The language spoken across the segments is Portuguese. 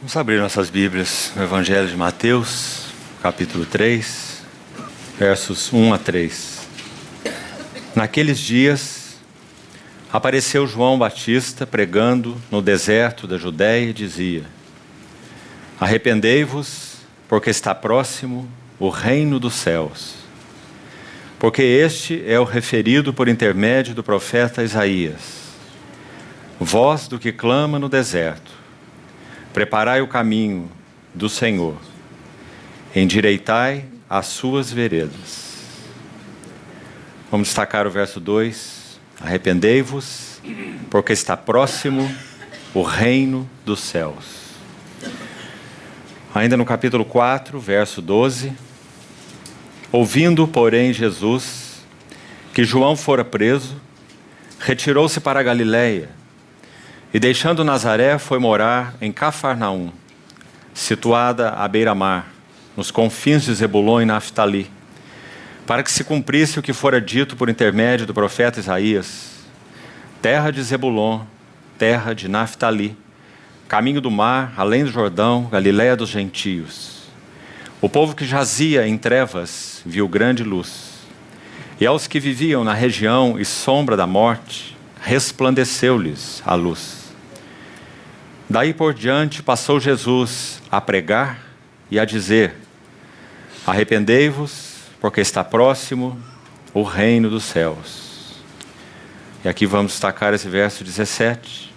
Vamos abrir nossas Bíblias no Evangelho de Mateus, capítulo 3, versos 1 a 3. Naqueles dias, apareceu João Batista pregando no deserto da Judéia e dizia: Arrependei-vos, porque está próximo o reino dos céus. Porque este é o referido por intermédio do profeta Isaías. Voz do que clama no deserto: preparai o caminho do Senhor, endireitai as suas veredas. Vamos destacar o verso 2. Arrependei-vos, porque está próximo o reino dos céus. Ainda no capítulo 4, verso 12. Ouvindo, porém, Jesus que João fora preso, retirou-se para a Galiléia, e deixando Nazaré, foi morar em Cafarnaum, situada à beira-mar, nos confins de Zebulon e Naftali, para que se cumprisse o que fora dito por intermédio do profeta Isaías: terra de Zebulon, terra de Naftali, caminho do mar, além do Jordão, Galiléia dos gentios. O povo que jazia em trevas viu grande luz, e aos que viviam na região e sombra da morte, resplandeceu-lhes a luz. Daí por diante passou Jesus a pregar e a dizer: arrependei-vos, porque está próximo o reino dos céus. E aqui vamos destacar esse verso 17.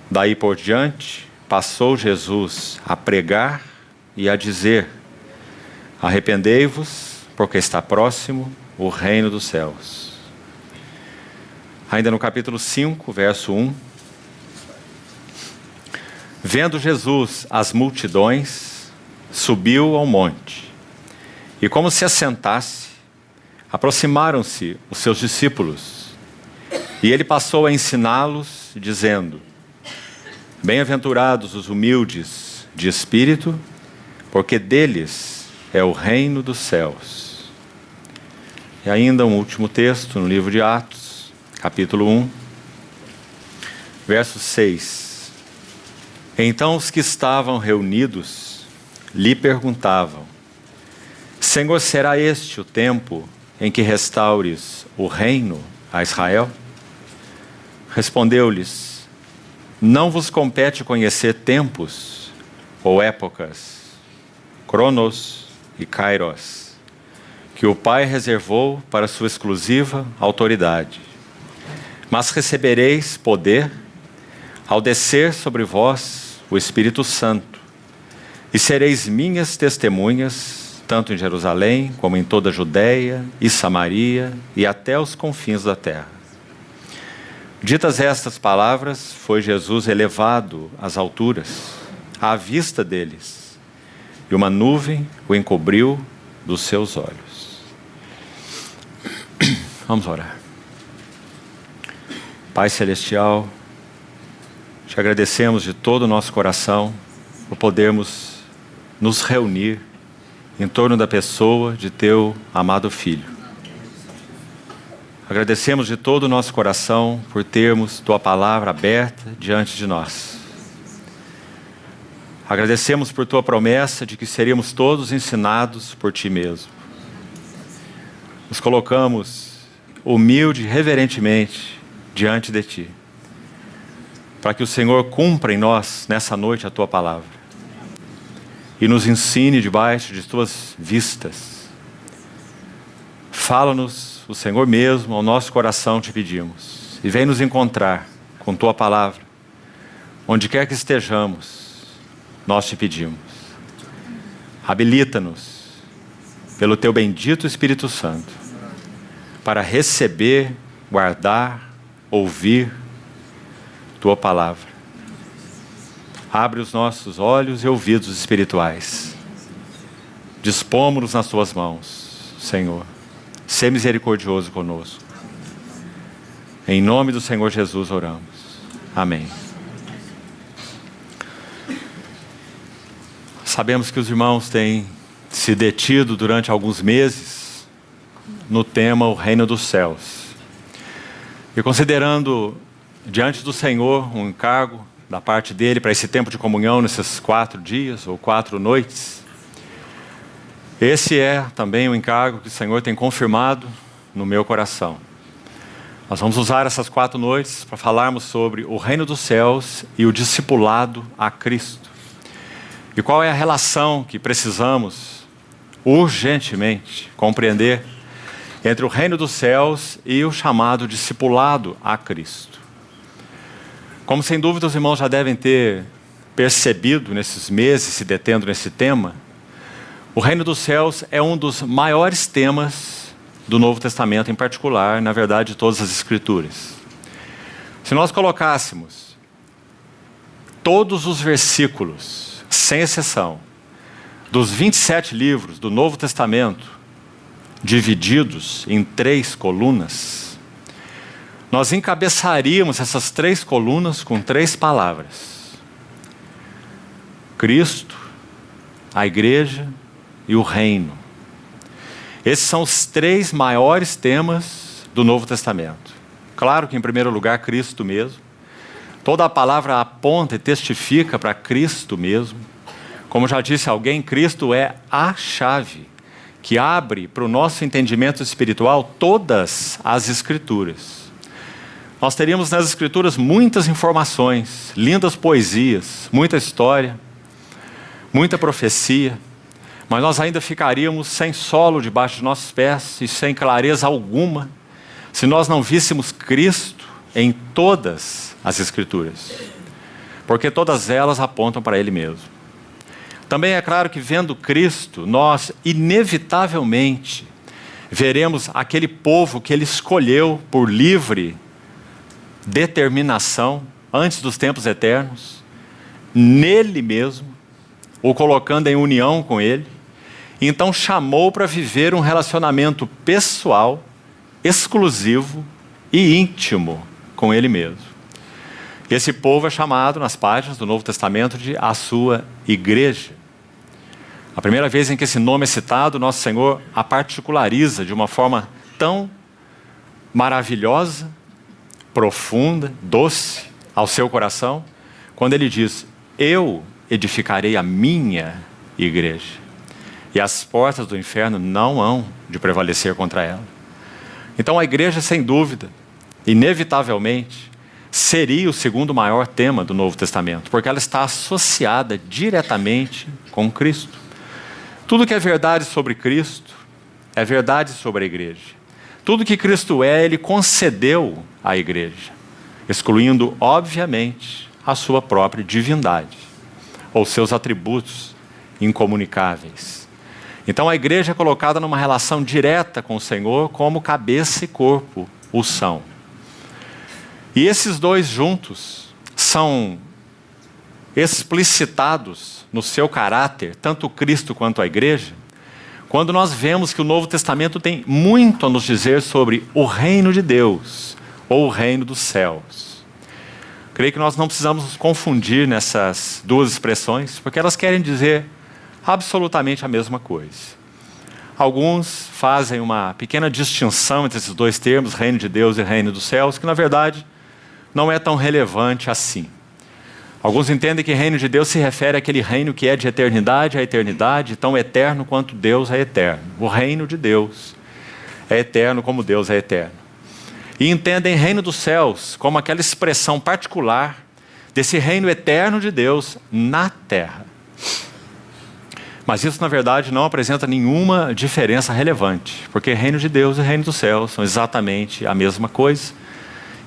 Daí por diante passou Jesus a pregar e a dizer: arrependei-vos, porque está próximo o reino dos céus. Ainda no capítulo 5, verso 1. Vendo Jesus as multidões, subiu ao monte, e como se assentasse, aproximaram-se os seus discípulos, e ele passou a ensiná-los, dizendo: bem-aventurados os humildes de espírito, porque deles é o reino dos céus. E ainda um último texto no livro de Atos, capítulo 1, verso 6. Então os que estavam reunidos lhe perguntavam: Senhor, será este o tempo em que restaures o reino a Israel? Respondeu-lhes: não vos compete conhecer tempos ou épocas, Cronos e Kairos, que o Pai reservou para sua exclusiva autoridade. Mas recebereis poder ao descer sobre vós o Espírito Santo, e sereis minhas testemunhas, tanto em Jerusalém, como em toda a Judéia e Samaria, e até os confins da terra. Ditas estas palavras, foi Jesus elevado às alturas, à vista deles, e uma nuvem o encobriu dos seus olhos. Vamos orar. Pai Celestial, te agradecemos de todo o nosso coração por podermos nos reunir em torno da pessoa de teu amado Filho. Agradecemos de todo o nosso coração por termos tua palavra aberta diante de nós. Agradecemos por tua promessa de que seríamos todos ensinados por ti mesmo. Nos colocamos humilde e reverentemente diante de ti, para que o Senhor cumpra em nós, nessa noite, a tua palavra, e nos ensine debaixo de tuas vistas. Fala-nos, o Senhor mesmo, ao nosso coração te pedimos, e vem nos encontrar com tua palavra, onde quer que estejamos, nós te pedimos. Habilita-nos, pelo teu bendito Espírito Santo, para receber, guardar, ouvir tua palavra. Abre os nossos olhos e ouvidos espirituais. Dispomos-nos nas tuas mãos, Senhor. Sê misericordioso conosco. Em nome do Senhor Jesus oramos. Amém. Sabemos que os irmãos têm se detido durante alguns meses no tema o reino dos céus. E considerando diante do Senhor um encargo da parte dele para esse tempo de comunhão nesses 4 dias ou 4 noites. Esse é também o encargo que o Senhor tem confirmado no meu coração. Nós vamos usar essas 4 noites para falarmos sobre o reino dos céus e o discipulado a Cristo. E qual é a relação que precisamos urgentemente compreender entre o reino dos céus e o chamado discipulado a Cristo. Como sem dúvida os irmãos já devem ter percebido nesses meses, se detendo nesse tema, o reino dos céus é um dos maiores temas do Novo Testamento em particular, na verdade de todas as Escrituras. Se nós colocássemos todos os versículos, sem exceção, dos 27 livros do Novo Testamento, divididos em 3 colunas, nós encabeçaríamos essas 3 colunas com 3 palavras: Cristo, a igreja e o reino. Esses são os 3 maiores temas do Novo Testamento. Claro que em primeiro lugar Cristo mesmo. Toda a palavra aponta e testifica para Cristo mesmo. Como já disse alguém, Cristo é a chave que abre para o nosso entendimento espiritual todas as Escrituras. Nós teríamos nas Escrituras muitas informações, lindas poesias, muita história, muita profecia, mas nós ainda ficaríamos sem solo debaixo de nossos pés e sem clareza alguma se nós não víssemos Cristo em todas as Escrituras, porque todas elas apontam para Ele mesmo. Também é claro que vendo Cristo, nós inevitavelmente veremos aquele povo que Ele escolheu por livre determinação, antes dos tempos eternos, nele mesmo, o colocando em união com Ele. Então chamou para viver um relacionamento pessoal, exclusivo e íntimo com Ele mesmo. Esse povo é chamado nas páginas do Novo Testamento de a sua igreja. A primeira vez em que esse nome é citado, nosso Senhor a particulariza de uma forma tão maravilhosa, profunda, doce ao seu coração, quando Ele diz: eu edificarei a minha igreja, e as portas do inferno não hão de prevalecer contra ela. Então a igreja, sem dúvida, inevitavelmente, seria o segundo maior tema do Novo Testamento, porque ela está associada diretamente com Cristo. Tudo que é verdade sobre Cristo é verdade sobre a igreja. Tudo que Cristo é, Ele concedeu à igreja, excluindo, obviamente, a sua própria divindade, ou seus atributos incomunicáveis. Então a igreja é colocada numa relação direta com o Senhor, como cabeça e corpo o são. E esses dois juntos são explicitados no seu caráter, tanto Cristo quanto a igreja, quando nós vemos que o Novo Testamento tem muito a nos dizer sobre o reino de Deus, ou o reino dos céus. Creio que nós não precisamos nos confundir nessas duas expressões, porque elas querem dizer absolutamente a mesma coisa. Alguns fazem uma pequena distinção entre esses dois termos, reino de Deus e reino dos céus, que na verdade não é tão relevante assim. Alguns entendem que reino de Deus se refere àquele reino que é de eternidade a eternidade, tão eterno quanto Deus é eterno. O reino de Deus é eterno como Deus é eterno. E entendem reino dos céus como aquela expressão particular desse reino eterno de Deus na terra. Mas isso, na verdade, não apresenta nenhuma diferença relevante, porque reino de Deus e reino dos céus são exatamente a mesma coisa,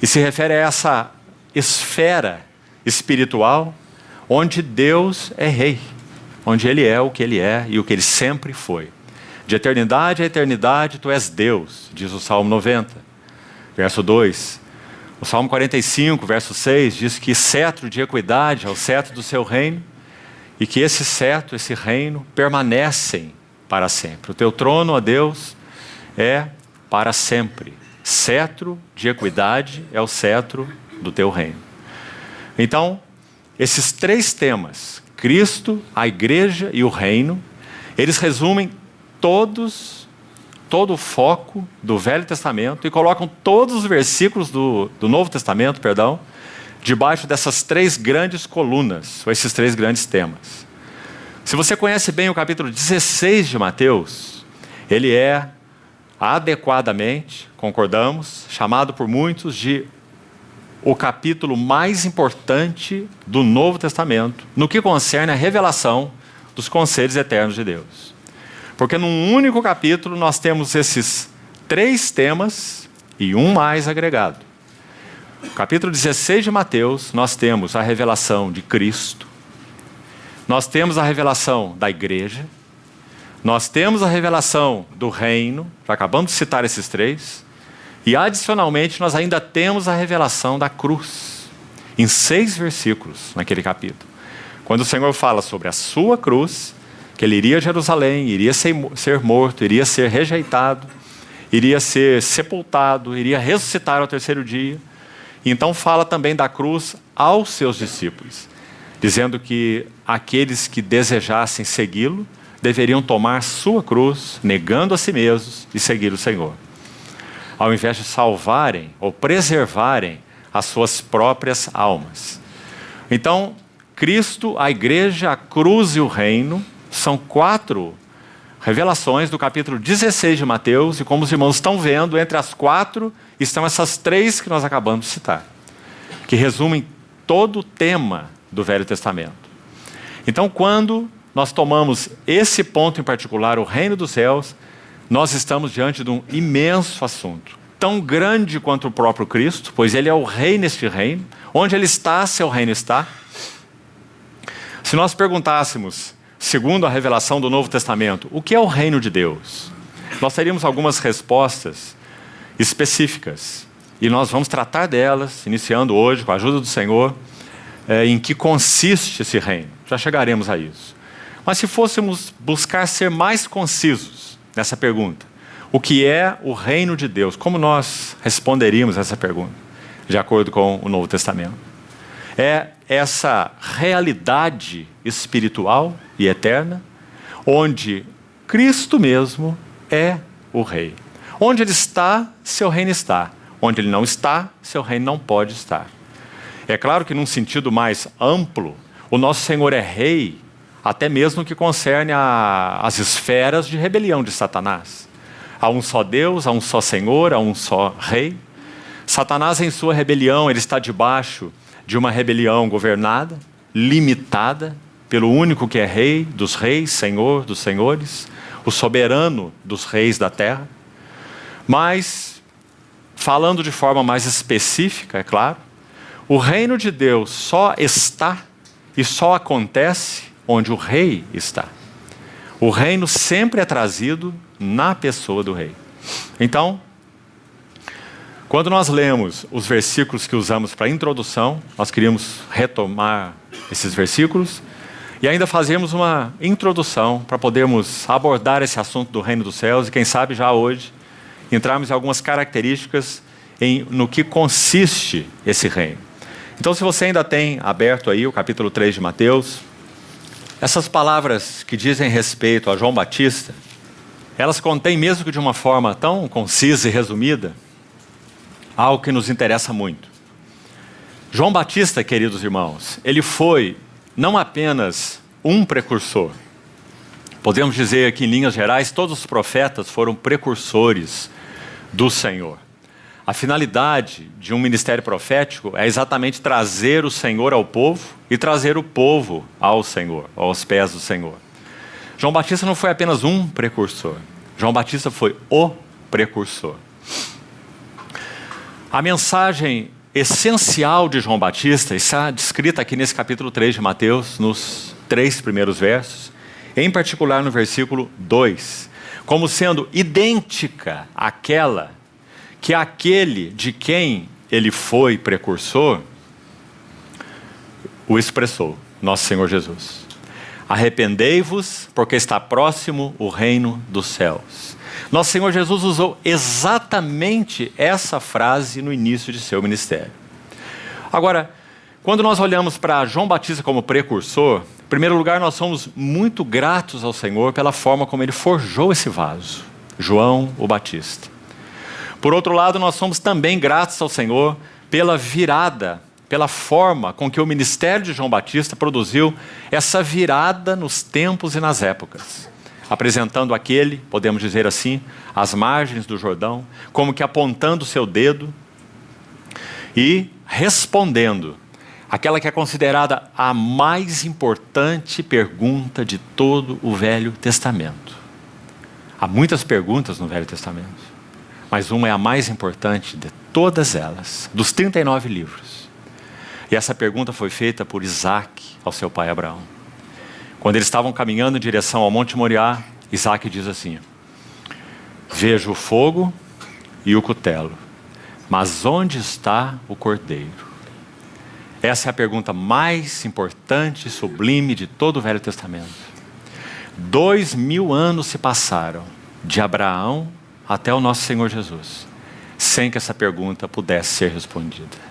e se refere a essa esfera espiritual, onde Deus é rei, onde Ele é o que Ele é e o que Ele sempre foi. De eternidade a eternidade, Tu és Deus, diz o Salmo 90, verso 2. O Salmo 45, verso 6, diz que cetro de equidade é o cetro do Seu reino, e que esse cetro, esse reino, permanecem para sempre. O Teu trono, ó Deus, é para sempre. Cetro de equidade é o cetro do Teu reino. Então, esses 3 temas, Cristo, a igreja e o reino, eles resumem todo o foco do Velho Testamento e colocam todos os versículos do Novo Testamento, debaixo dessas 3 grandes colunas, ou esses 3 grandes temas. Se você conhece bem o capítulo 16 de Mateus, ele é adequadamente, concordamos, chamado por muitos de o capítulo mais importante do Novo Testamento, no que concerne a revelação dos conselhos eternos de Deus. Porque num único capítulo nós temos esses 3 temas e um mais agregado. No capítulo 16 de Mateus, nós temos a revelação de Cristo, nós temos a revelação da igreja, nós temos a revelação do reino, já acabamos de citar esses 3, e adicionalmente nós ainda temos a revelação da cruz, em 6 versículos naquele capítulo. Quando o Senhor fala sobre a sua cruz, que ele iria a Jerusalém, iria ser morto, iria ser rejeitado, iria ser sepultado, iria ressuscitar ao 3º dia. E então fala também da cruz aos seus discípulos, dizendo que aqueles que desejassem segui-lo deveriam tomar sua cruz, negando a si mesmos e seguir o Senhor, ao invés de salvarem ou preservarem as suas próprias almas. Então, Cristo, a igreja, a cruz e o reino são 4 revelações do capítulo 16 de Mateus, e como os irmãos estão vendo, entre as 4 estão essas 3 que nós acabamos de citar, que resumem todo o tema do Velho Testamento. Então, quando nós tomamos esse ponto em particular, o reino dos céus, nós estamos diante de um imenso assunto, tão grande quanto o próprio Cristo, pois ele é o rei neste reino. Onde ele está, seu reino está. Se nós perguntássemos, segundo a revelação do Novo Testamento, o que é o reino de Deus? Nós teríamos algumas respostas específicas, e nós vamos tratar delas, iniciando hoje, com a ajuda do Senhor, em que consiste esse reino. Já chegaremos a isso. Mas se fôssemos buscar ser mais concisos nessa pergunta, o que é o reino de Deus? Como nós responderíamos essa pergunta, de acordo com o Novo Testamento? É essa realidade espiritual e eterna, onde Cristo mesmo é o Rei. Onde Ele está, seu reino está. Onde Ele não está, seu reino não pode estar. É claro que num sentido mais amplo, o nosso Senhor é Rei, até mesmo no que concerne às esferas de rebelião de Satanás. Há um só Deus, há um só Senhor, há um só Rei. Satanás, em sua rebelião, ele está debaixo de uma rebelião governada, limitada, pelo único que é Rei dos reis, Senhor dos senhores, o soberano dos reis da terra. Mas, falando de forma mais específica, é claro, o reino de Deus só está e só acontece onde o rei está. O reino sempre é trazido na pessoa do rei. Então, quando nós lemos os versículos que usamos para a introdução, nós queríamos retomar esses versículos e ainda fazermos uma introdução para podermos abordar esse assunto do reino dos céus e, quem sabe, já hoje, entrarmos em algumas características no que consiste esse reino. Então, se você ainda tem aberto aí o capítulo 3 de Mateus, essas palavras que dizem respeito a João Batista, elas contêm, mesmo que de uma forma tão concisa e resumida, algo que nos interessa muito. João Batista, queridos irmãos, ele foi não apenas um precursor. Podemos dizer que, em linhas gerais, todos os profetas foram precursores do Senhor. A finalidade de um ministério profético é exatamente trazer o Senhor ao povo e trazer o povo ao Senhor, aos pés do Senhor. João Batista não foi apenas um precursor. João Batista foi o precursor. A mensagem essencial de João Batista está descrita aqui nesse capítulo 3 de Mateus, nos 3 primeiros versos, em particular no versículo 2, como sendo idêntica àquela que aquele de quem ele foi precursor o expressou, nosso Senhor Jesus. Arrependei-vos, porque está próximo o reino dos céus. Nosso Senhor Jesus usou exatamente essa frase no início de seu ministério. Agora, quando nós olhamos para João Batista como precursor, em primeiro lugar, nós somos muito gratos ao Senhor pela forma como ele forjou esse vaso, João o Batista. Por outro lado, nós somos também gratos ao Senhor pela virada pela forma com que o ministério de João Batista produziu essa virada nos tempos e nas épocas, apresentando aquele, podemos dizer assim, às margens do Jordão, como que apontando o seu dedo e respondendo aquela que é considerada a mais importante pergunta de todo o Velho Testamento. Há muitas perguntas no Velho Testamento, mas uma é a mais importante de todas elas, dos 39 livros. E essa pergunta foi feita por Isaac ao seu pai Abraão. Quando eles estavam caminhando em direção ao Monte Moriá, Isaac diz assim: vejo o fogo e o cutelo, mas onde está o cordeiro? Essa é a pergunta mais importante e sublime de todo o Velho Testamento. 2000 anos se passaram, de Abraão até o nosso Senhor Jesus, sem que essa pergunta pudesse ser respondida.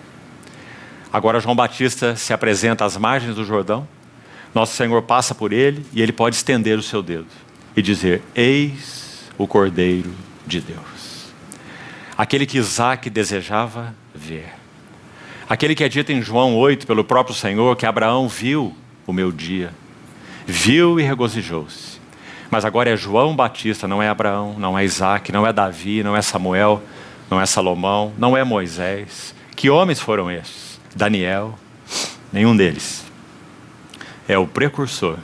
Agora João Batista se apresenta às margens do Jordão, nosso Senhor passa por ele e ele pode estender o seu dedo e dizer: eis o Cordeiro de Deus. Aquele que Isaac desejava ver. Aquele que é dito em João 8 pelo próprio Senhor, que Abraão viu o meu dia, viu e regozijou-se. Mas agora é João Batista, não é Abraão, não é Isaac, não é Davi, não é Samuel, não é Salomão, não é Moisés. Que homens foram estes? Daniel, nenhum deles. É o precursor,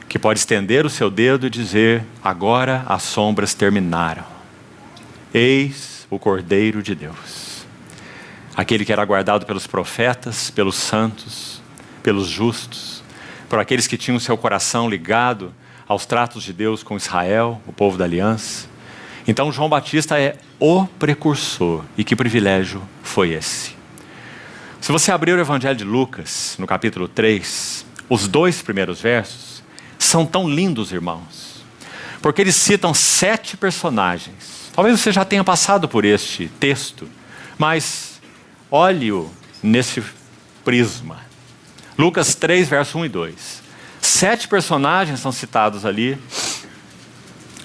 que pode estender o seu dedo e dizer: agora as sombras terminaram. Eis o Cordeiro de Deus. Aquele que era guardado pelos profetas, pelos santos, pelos justos, por aqueles que tinham seu coração ligado aos tratos de Deus com Israel, o povo da aliança. Então João Batista é o precursor. E que privilégio foi esse? Se você abrir o Evangelho de Lucas, no capítulo 3, os 2 primeiros versos são tão lindos, irmãos, porque eles citam 7 personagens. Talvez você já tenha passado por este texto, mas olhe-o nesse prisma. Lucas 3, verso 1 e 2. 7 personagens são citados ali,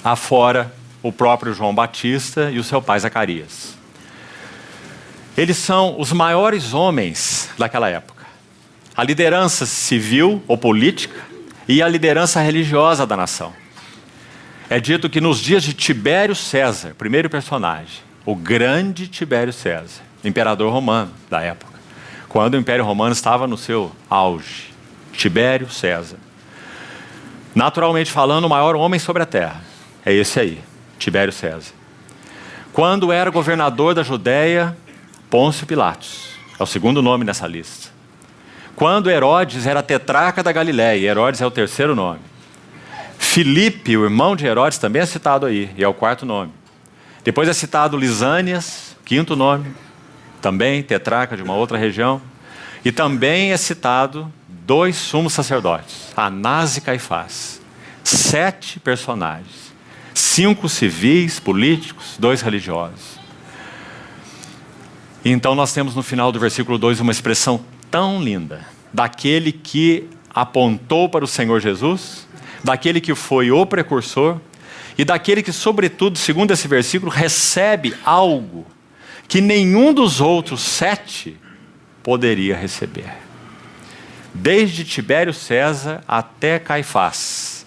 afora o próprio João Batista e o seu pai Zacarias. Eles são os maiores homens daquela época. A liderança civil ou política e a liderança religiosa da nação. É dito que nos dias de Tibério César, primeiro personagem, o grande Tibério César, imperador romano da época, quando o Império Romano estava no seu auge, Tibério César. Naturalmente falando, o maior homem sobre a terra é esse aí, Tibério César. Quando era governador da Judéia, Pôncio Pilatos, é o segundo nome nessa lista. Quando Herodes era tetrarca da Galileia, Herodes é o terceiro nome. Filipe, o irmão de Herodes, também é citado aí, e é o quarto nome. Depois é citado Lisânias, quinto nome, também tetrarca de uma outra região. E também é citado 2 sumos sacerdotes, Anás e Caifás. 7 personagens, 5 civis, políticos, 2 religiosos. Então nós temos no final do versículo 2 uma expressão tão linda, daquele que apontou para o Senhor Jesus, daquele que foi o precursor, e daquele que, sobretudo, segundo esse versículo, recebe algo que nenhum dos outros 7 poderia receber. Desde Tibério César até Caifás,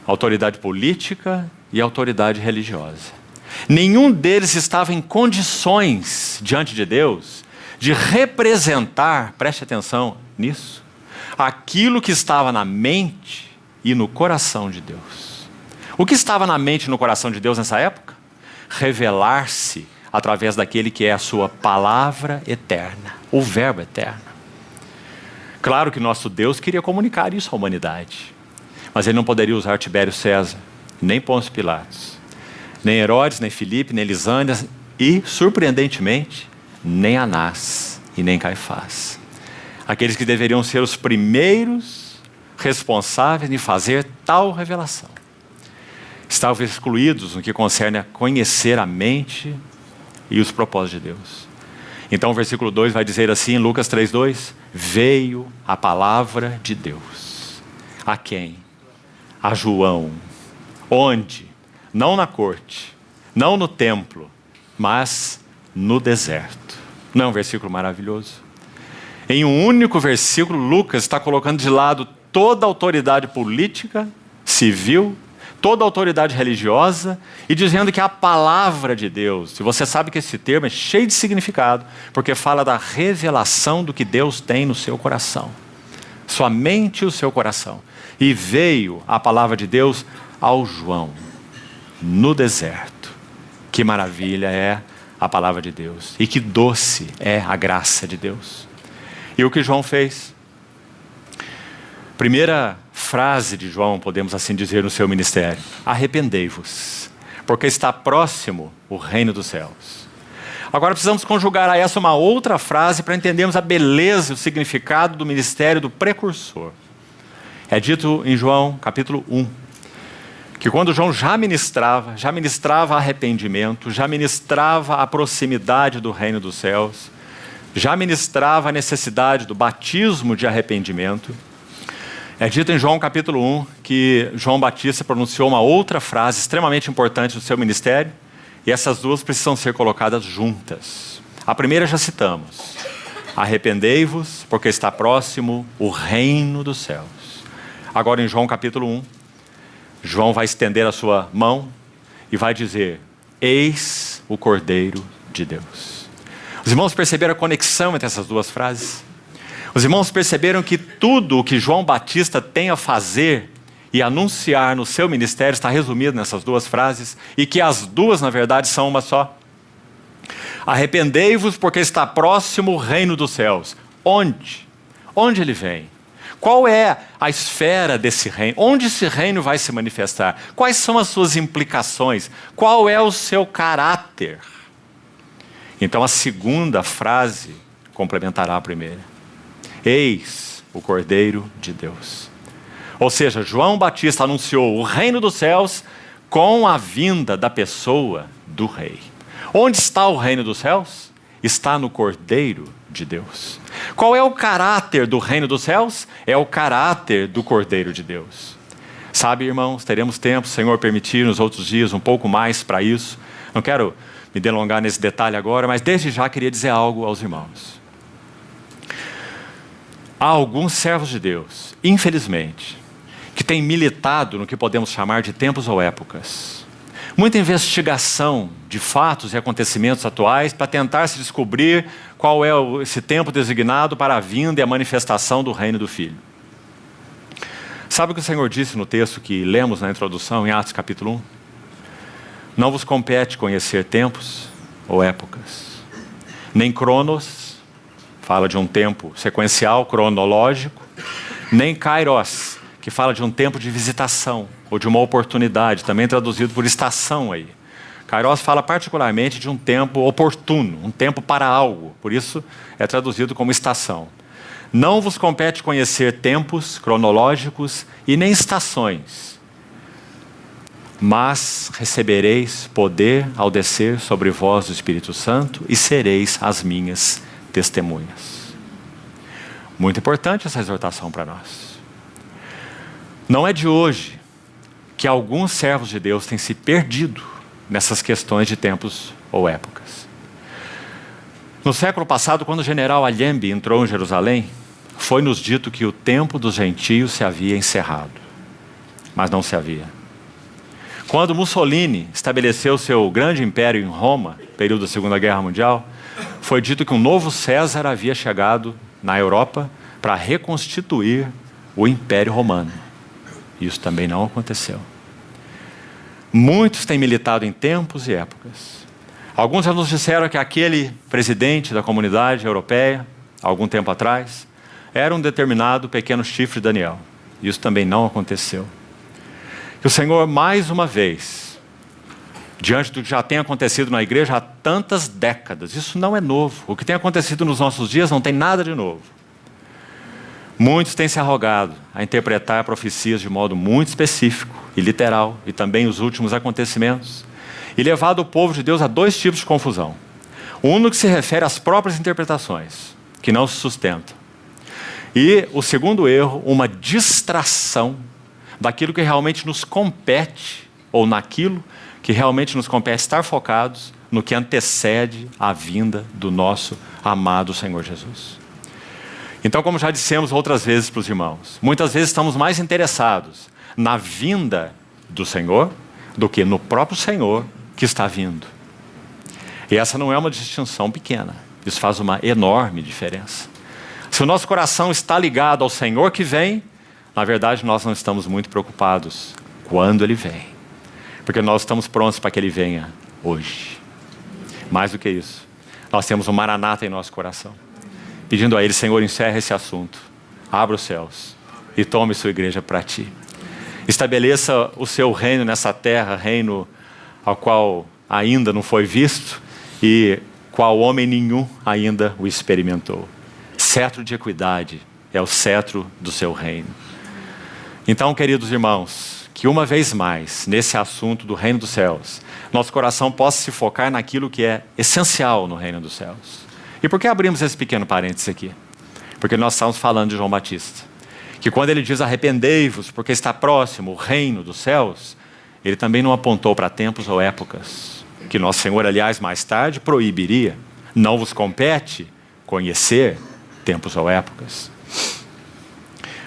autoridade política e autoridade religiosa. Nenhum deles estava em condições, diante de Deus, de representar, preste atenção nisso, aquilo que estava na mente e no coração de Deus. O que estava na mente e no coração de Deus nessa época? Revelar-se através daquele que é a sua palavra eterna, o verbo eterno. Claro que nosso Deus queria comunicar isso à humanidade, mas ele não poderia usar Tibério César, nem Pôncio Pilatos, nem Herodes, nem Filipe, nem Lisânias e, surpreendentemente, nem Anás e nem Caifás. Aqueles que deveriam ser os primeiros responsáveis em fazer tal revelação. Estavam excluídos no que concerne a conhecer a mente e os propósitos de Deus. Então o versículo 2 vai dizer assim, em Lucas 3:2, veio a palavra de Deus. A quem? A João. Onde? Não na corte, não no templo, mas no deserto. Não é um versículo maravilhoso? Em um único versículo, Lucas está colocando de lado toda a autoridade política, civil, toda a autoridade religiosa e dizendo que a palavra de Deus, e você sabe que esse termo é cheio de significado, porque fala da revelação do que Deus tem no seu coração. Somente o seu coração. E veio a palavra de Deus ao João, no deserto. Que maravilha é a palavra de Deus. E que doce é a graça de Deus. E o que João fez? Primeira frase de João, podemos assim dizer, no seu ministério: arrependei-vos, porque está próximo o reino dos céus. Agora precisamos conjugar a essa uma outra frase para entendermos a beleza e o significado do ministério do precursor. É dito em João capítulo 1, que quando João já ministrava arrependimento, já ministrava a proximidade do reino dos céus, já ministrava a necessidade do batismo de arrependimento. É dito em João capítulo 1 que João Batista pronunciou uma outra frase extremamente importante no seu ministério, e essas duas precisam ser colocadas juntas. A primeira já citamos: arrependei-vos, porque está próximo o reino dos céus. Agora em João capítulo 1, João vai estender a sua mão e vai dizer: eis o Cordeiro de Deus. Os irmãos perceberam a conexão entre essas duas frases? Os irmãos perceberam que tudo o que João Batista tem a fazer e anunciar no seu ministério está resumido nessas duas frases, e que as duas, na verdade, são uma só. Arrependei-vos, porque está próximo o reino dos céus. Onde? Onde ele vem? Qual é a esfera desse reino? Onde esse reino vai se manifestar? Quais são as suas implicações? Qual é o seu caráter? Então a segunda frase complementará a primeira. Eis o Cordeiro de Deus. Ou seja, João Batista anunciou o reino dos céus com a vinda da pessoa do rei. Onde está o reino dos céus? Está no Cordeiro de Deus. Qual é o caráter do reino dos céus? É o caráter do Cordeiro de Deus. Sabe, irmãos, teremos tempo, se o Senhor permitir, nos outros dias, um pouco mais para isso. Não quero me delongar nesse detalhe agora, mas desde já queria dizer algo aos irmãos. Há alguns servos de Deus, infelizmente, que têm militado no que podemos chamar de tempos ou épocas. Muita investigação de fatos e acontecimentos atuais para tentar se descobrir qual é esse tempo designado para a vinda e a manifestação do reino do Filho. Sabe o que o Senhor disse no texto que lemos na introdução, em Atos capítulo 1? Não vos compete conhecer tempos ou épocas, nem cronos, fala de um tempo sequencial, cronológico, nem kairos, que fala de um tempo de visitação, ou de uma oportunidade, também traduzido por estação aí. Kairos fala particularmente de um tempo oportuno, um tempo para algo, por isso é traduzido como estação. Não vos compete conhecer tempos cronológicos e nem estações, mas recebereis poder ao descer sobre vós o Espírito Santo e sereis as minhas testemunhas. Muito importante essa exortação para nós. Não é de hoje que alguns servos de Deus têm se perdido nessas questões de tempos ou épocas. No século passado, quando o general Allende entrou em Jerusalém, foi-nos dito que o tempo dos gentios se havia encerrado, mas não se havia. Quando Mussolini estabeleceu seu grande império em Roma, período da Segunda Guerra Mundial, foi dito que um novo César havia chegado na Europa para reconstituir o Império Romano. Isso também não aconteceu. Muitos têm militado em tempos e épocas. Alguns já nos disseram que aquele presidente da comunidade europeia, algum tempo atrás, era um determinado pequeno chifre de Daniel. Isso também não aconteceu. Que o Senhor, mais uma vez, diante do que já tem acontecido na igreja há tantas décadas, isso não é novo. O que tem acontecido nos nossos dias não tem nada de novo. Muitos têm se arrogado a interpretar profecias de modo muito específico e literal, e também os últimos acontecimentos, e levado o povo de Deus a dois tipos de confusão. Um no que se refere às próprias interpretações, que não se sustentam. E o segundo erro, uma distração daquilo que realmente nos compete, ou naquilo que realmente nos compete estar focados no que antecede a vinda do nosso amado Senhor Jesus. Então, como já dissemos outras vezes para os irmãos, muitas vezes estamos mais interessados na vinda do Senhor do que no próprio Senhor que está vindo. E essa não é uma distinção pequena. Isso faz uma enorme diferença. Se o nosso coração está ligado ao Senhor que vem, na verdade nós não estamos muito preocupados quando Ele vem. Porque nós estamos prontos para que Ele venha hoje. Mais do que isso, nós temos um maranata em nosso coração. Pedindo a Ele, Senhor, encerra esse assunto. Abra os céus e tome sua igreja para Ti. Estabeleça o seu reino nessa terra, reino ao qual ainda não foi visto e qual homem nenhum ainda o experimentou. Cetro de equidade é o cetro do seu reino. Então, queridos irmãos, que uma vez mais, nesse assunto do reino dos céus, nosso coração possa se focar naquilo que é essencial no reino dos céus. E por que abrimos esse pequeno parênteses aqui? Porque nós estamos falando de João Batista. Que quando ele diz arrependei-vos, porque está próximo o reino dos céus, ele também não apontou para tempos ou épocas. Que nosso Senhor, aliás, mais tarde proibiria. Não vos compete conhecer tempos ou épocas.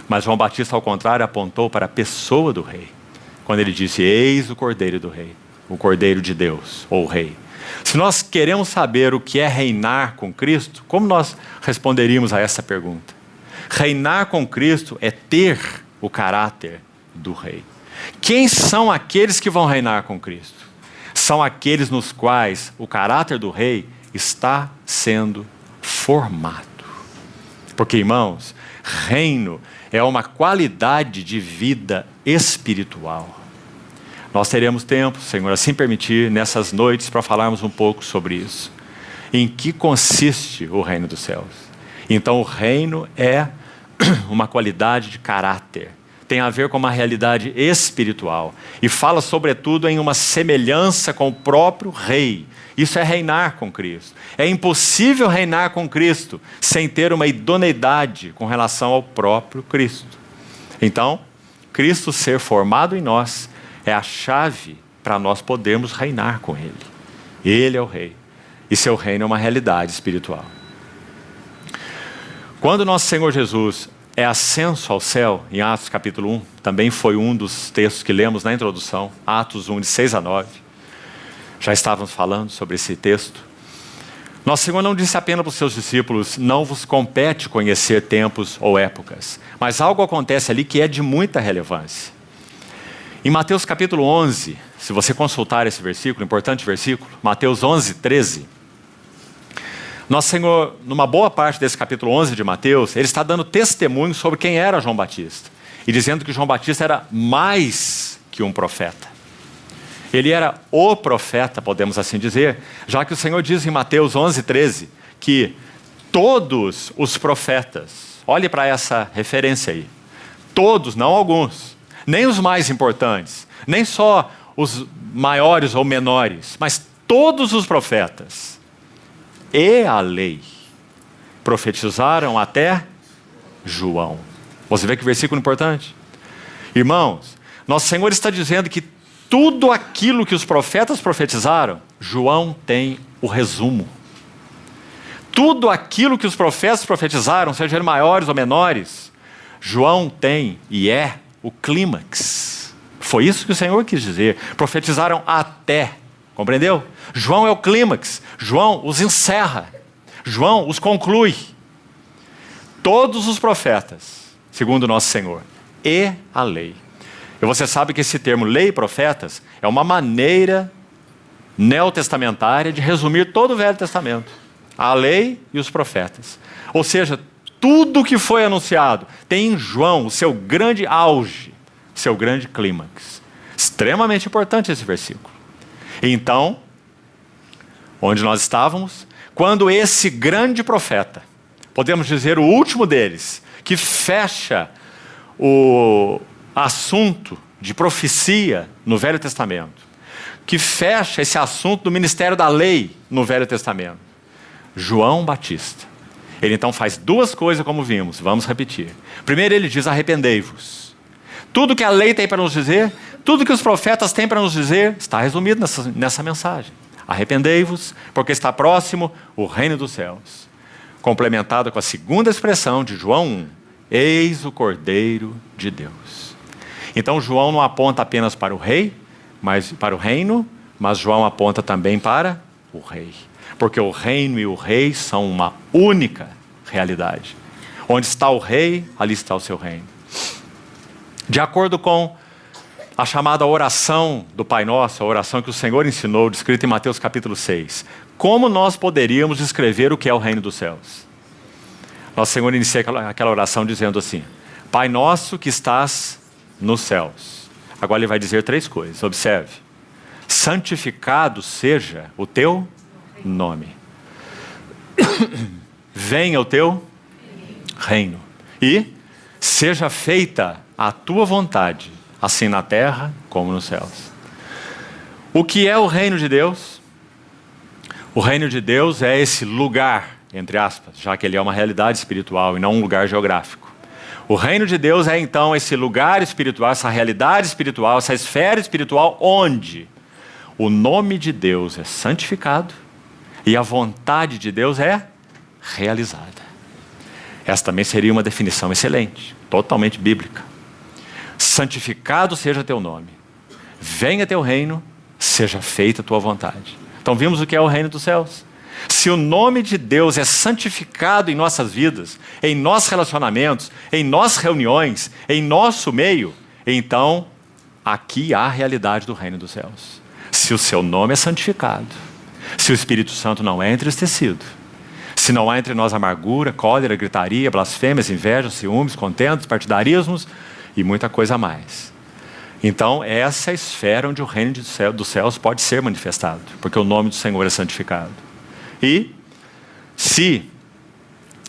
Mas João Batista, ao contrário, apontou para a pessoa do rei. Quando ele disse, eis o Cordeiro do Rei, o Cordeiro de Deus, ou o Rei. Se nós queremos saber o que é reinar com Cristo, como nós responderíamos a essa pergunta? Reinar com Cristo é ter o caráter do Rei. Quem são aqueles que vão reinar com Cristo? São aqueles nos quais o caráter do Rei está sendo formado. Porque, irmãos, reino é uma qualidade de vida espiritual. Nós teremos tempo, Senhor, assim permitir, nessas noites, para falarmos um pouco sobre isso. Em que consiste o reino dos céus? Então, o reino é uma qualidade de caráter. Tem a ver com uma realidade espiritual. E fala, sobretudo, em uma semelhança com o próprio Rei. Isso é reinar com Cristo. É impossível reinar com Cristo sem ter uma idoneidade com relação ao próprio Cristo. Então, Cristo ser formado em nós é a chave para nós podermos reinar com Ele. Ele é o Rei. E seu reino é uma realidade espiritual. Quando nosso Senhor Jesus é ascenso ao céu, em Atos capítulo 1, também foi um dos textos que lemos na introdução, Atos 1, de 6 a 9. Já estávamos falando sobre esse texto. Nosso Senhor não disse apenas para os seus discípulos, não vos compete conhecer tempos ou épocas, mas algo acontece ali que é de muita relevância. Em Mateus capítulo 11, se você consultar esse versículo, importante versículo, Mateus 11, 13, Nosso Senhor, numa boa parte desse capítulo 11 de Mateus, ele está dando testemunho sobre quem era João Batista, e dizendo que João Batista era mais que um profeta. Ele era o profeta, podemos assim dizer, já que o Senhor diz em Mateus 11, 13, que todos os profetas, olhe para essa referência aí, todos, não alguns, nem os mais importantes, nem só os maiores ou menores, mas todos os profetas e a lei profetizaram até João. Você vê que versículo importante? Irmãos, nosso Senhor está dizendo que tudo aquilo que os profetas profetizaram, João tem o resumo. Tudo aquilo que os profetas profetizaram, sejam maiores ou menores, João tem e é o clímax. Foi isso que o Senhor quis dizer. Profetizaram até, compreendeu? João é o clímax. João os encerra. João os conclui. Todos os profetas, segundo o nosso Senhor, e a lei. E você sabe que esse termo lei e profetas é uma maneira neotestamentária de resumir todo o Velho Testamento. A lei e os profetas. Ou seja, tudo que foi anunciado tem em João o seu grande auge, seu grande clímax. Extremamente importante esse versículo. Então, onde nós estávamos, quando esse grande profeta, podemos dizer o último deles, que fecha o assunto de profecia no Velho Testamento, que fecha esse assunto do ministério da lei no Velho Testamento, João Batista. Ele então faz duas coisas como vimos, vamos repetir. Primeiro ele diz, arrependei-vos. Tudo que a lei tem para nos dizer, tudo que os profetas têm para nos dizer, está resumido nessa mensagem. Arrependei-vos, porque está próximo o reino dos céus. complementado com a segunda expressão de João 1. Eis o Cordeiro de Deus. Então João não aponta apenas para o rei, mas para o reino, mas João aponta também para o rei. Porque o reino e o rei são uma única realidade. Onde está o rei, ali está o seu reino. De acordo com a chamada oração do Pai Nosso, a oração que o Senhor ensinou, descrita em Mateus capítulo 6. Como nós poderíamos descrever o que é o reino dos céus? Nosso Senhor inicia aquela oração dizendo assim: Pai Nosso que estás nos céus. Agora ele vai dizer 3 coisas, observe. Santificado seja o teu nome. Venha o teu reino. E seja feita a tua vontade, assim na terra como nos céus. O que é o reino de Deus? O reino de Deus é esse lugar, entre aspas, já que ele é uma realidade espiritual e não um lugar geográfico. O reino de Deus é então esse lugar espiritual, essa realidade espiritual, essa esfera espiritual onde o nome de Deus é santificado e a vontade de Deus é realizada. Essa também seria uma definição excelente, totalmente bíblica. Santificado seja teu nome, venha teu reino, seja feita a tua vontade. Então vimos o que é o reino dos céus. Se o nome de Deus é santificado em nossas vidas, em nossos relacionamentos, em nossas reuniões, em nosso meio, então aqui há a realidade do reino dos céus. Se o seu nome é santificado, se o Espírito Santo não é entristecido, se não há entre nós amargura, cólera, gritaria, blasfêmias, invejas, ciúmes, contendas, partidarismos e muita coisa a mais. Então essa é a esfera onde o reino dos céus pode ser manifestado, porque o nome do Senhor é santificado. E se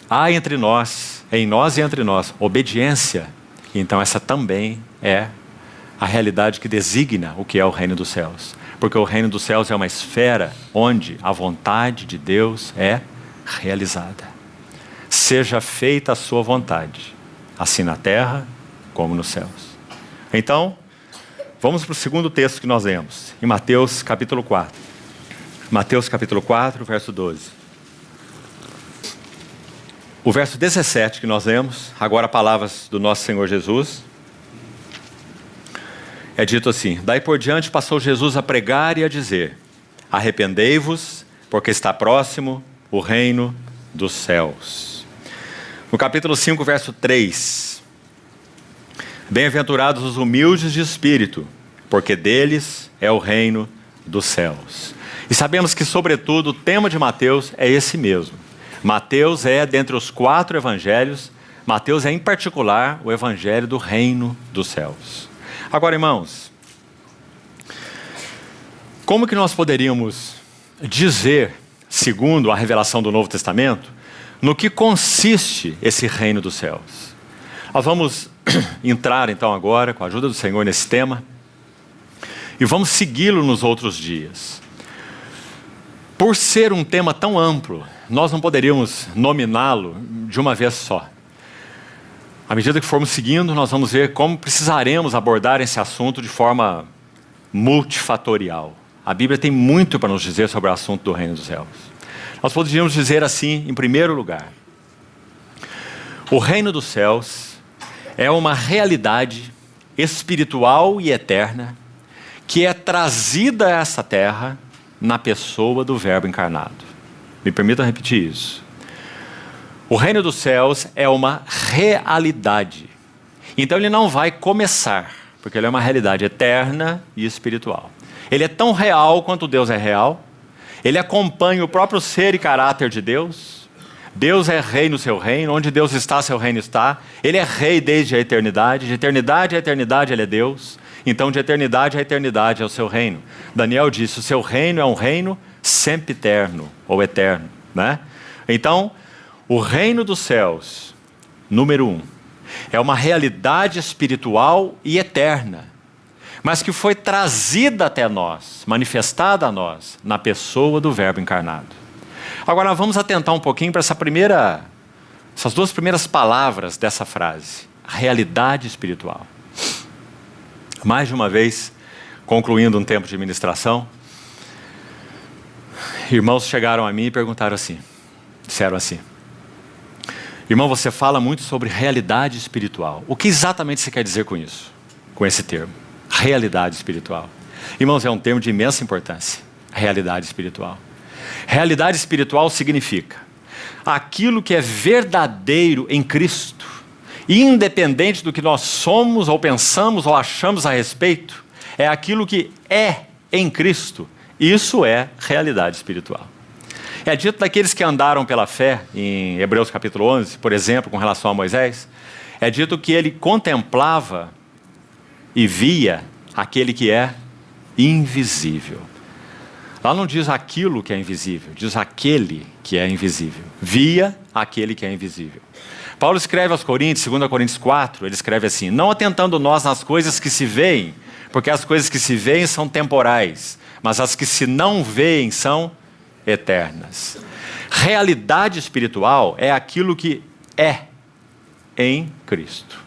há entre nós, em nós e entre nós, obediência, então essa também é a realidade que designa o que é o reino dos céus. Porque o reino dos céus é uma esfera onde a vontade de Deus é realizada. Seja feita a sua vontade, assim na terra como nos céus. Então, vamos para o segundo texto que nós lemos, em Mateus capítulo 4. Mateus capítulo 4, verso 12. O verso 17 que nós lemos, agora palavras do nosso Senhor Jesus, é dito assim: daí por diante passou Jesus a pregar e a dizer: arrependei-vos, porque está próximo o reino dos céus. No capítulo 5, verso 3. Bem-aventurados os humildes de espírito, porque deles é o reino dos céus. E sabemos que, sobretudo, o tema de Mateus é esse mesmo. Mateus é, dentre os 4 evangelhos, Mateus é, em particular, o evangelho do reino dos céus. Agora, irmãos, como que nós poderíamos dizer, segundo a revelação do Novo Testamento, no que consiste esse reino dos céus? Nós vamos entrar, então, agora, com a ajuda do Senhor, nesse tema, e vamos segui-lo nos outros dias. Por ser um tema tão amplo, nós não poderíamos nominá-lo de uma vez só. À medida que formos seguindo, nós vamos ver como precisaremos abordar esse assunto de forma multifatorial. A Bíblia tem muito para nos dizer sobre o assunto do reino dos céus. Nós poderíamos dizer assim, em primeiro lugar: o reino dos céus é uma realidade espiritual e eterna que é trazida a essa terra na pessoa do Verbo encarnado. Me permitam repetir isso. O reino dos céus é uma realidade. Então ele não vai começar, porque ele é uma realidade eterna e espiritual. Ele é tão real quanto Deus é real. Ele acompanha o próprio ser e caráter de Deus. Deus é rei no seu reino. Onde Deus está, seu reino está. Ele é rei desde a eternidade. De eternidade a eternidade ele é Deus. Então, de eternidade a eternidade é o seu reino. Daniel disse: o seu reino é um reino sempiterno, ou eterno, né? Então, o reino dos céus, número 1, é uma realidade espiritual e eterna, mas que foi trazida até nós, manifestada a nós, na pessoa do Verbo encarnado. Agora, nós vamos atentar um pouquinho para essas 2 primeiras palavras dessa frase: realidade espiritual. Mais de uma vez, concluindo um tempo de ministração, irmãos chegaram a mim e perguntaram assim, disseram assim: Irmão, você fala muito sobre realidade espiritual. O que exatamente você quer dizer com isso? Com esse termo? Realidade espiritual. Irmãos, é um termo de imensa importância. Realidade espiritual. Realidade espiritual significa aquilo que é verdadeiro em Cristo, independente do que nós somos, ou pensamos, ou achamos a respeito, é aquilo que é em Cristo. Isso é realidade espiritual. É dito daqueles que andaram pela fé, em Hebreus capítulo 11, por exemplo, com relação a Moisés, é dito que ele contemplava e via aquele que é invisível. Lá não diz aquilo que é invisível, diz aquele que é invisível. Via aquele que é invisível. Paulo escreve aos Coríntios, 2 Coríntios 4, ele escreve assim: não atentando nós nas coisas que se veem, porque as coisas que se veem são temporais, mas as que se não veem são eternas. Realidade espiritual é aquilo que é em Cristo.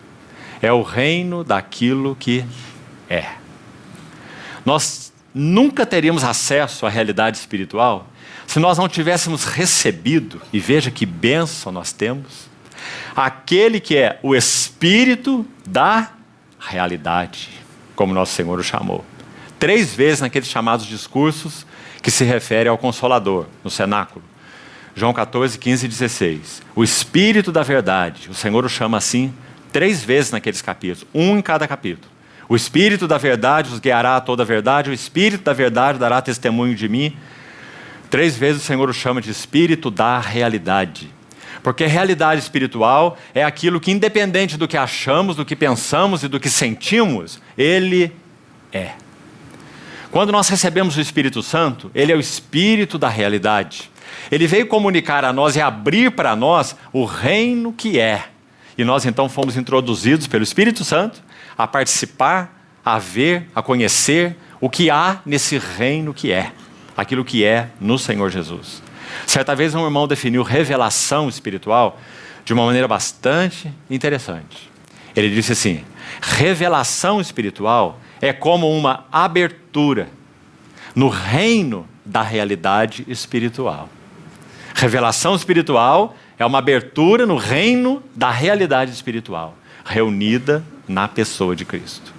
É o reino daquilo que é. Nós nunca teríamos acesso à realidade espiritual se nós não tivéssemos recebido, e veja que bênção nós temos, aquele que é o Espírito da realidade, como nosso Senhor o chamou. 3 vezes naqueles chamados discursos que se refere ao Consolador, no cenáculo. João 14, 15 e 16. O Espírito da verdade, o Senhor o chama assim 3 vezes naqueles capítulos, um em cada capítulo. O Espírito da verdade vos guiará a toda a verdade, o Espírito da verdade dará testemunho de mim. 3 vezes o Senhor o chama de Espírito da realidade. Porque realidade espiritual é aquilo que, independente do que achamos, do que pensamos e do que sentimos, Ele é. Quando nós recebemos o Espírito Santo, Ele é o Espírito da realidade. Ele veio comunicar a nós e abrir para nós o reino que é. E nós então fomos introduzidos pelo Espírito Santo a participar, a ver, a conhecer o que há nesse reino que é. Aquilo que é no Senhor Jesus. Certa vez um irmão definiu revelação espiritual de uma maneira bastante interessante. Ele disse assim: revelação espiritual é como uma abertura no reino da realidade espiritual. Revelação espiritual é uma abertura no reino da realidade espiritual, reunida na pessoa de Cristo.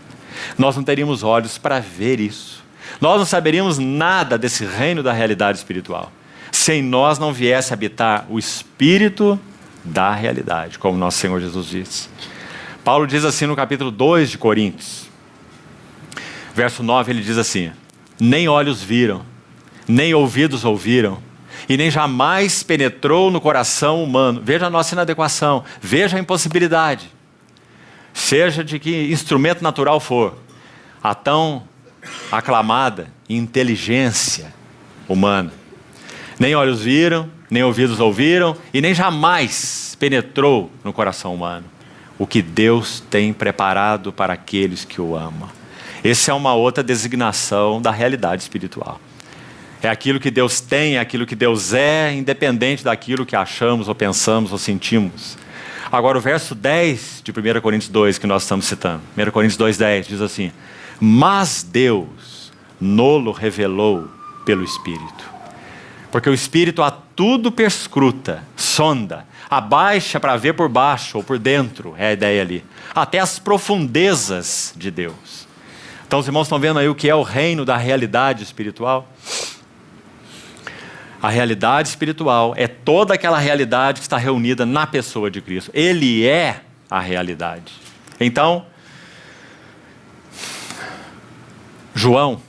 Nós não teríamos olhos para ver isso. Nós não saberíamos nada desse reino da realidade espiritual se em nós não viesse habitar o Espírito da realidade, como nosso Senhor Jesus disse. Paulo diz assim no capítulo 2 de Coríntios, verso 9, ele diz assim: nem olhos viram, nem ouvidos ouviram, e nem jamais penetrou no coração humano. Veja a nossa inadequação, veja a impossibilidade, seja de que instrumento natural for, a tão aclamada inteligência humana. Nem olhos viram, nem ouvidos ouviram, e nem jamais penetrou no coração humano o que Deus tem preparado para aqueles que o amam. Essa é uma outra designação da realidade espiritual. É aquilo que Deus tem, é aquilo que Deus é, independente daquilo que achamos, ou pensamos, ou sentimos. Agora o verso 10 de 1 Coríntios 2, que nós estamos citando, 1 Coríntios 2,10, diz assim: mas Deus nolo revelou pelo Espírito. Porque o Espírito a tudo perscruta, sonda, abaixa para ver por baixo ou por dentro, é a ideia ali, até as profundezas de Deus. Então os irmãos estão vendo aí o que é o reino da realidade espiritual? A realidade espiritual é toda aquela realidade que está reunida na pessoa de Cristo. Ele é a realidade. Então, João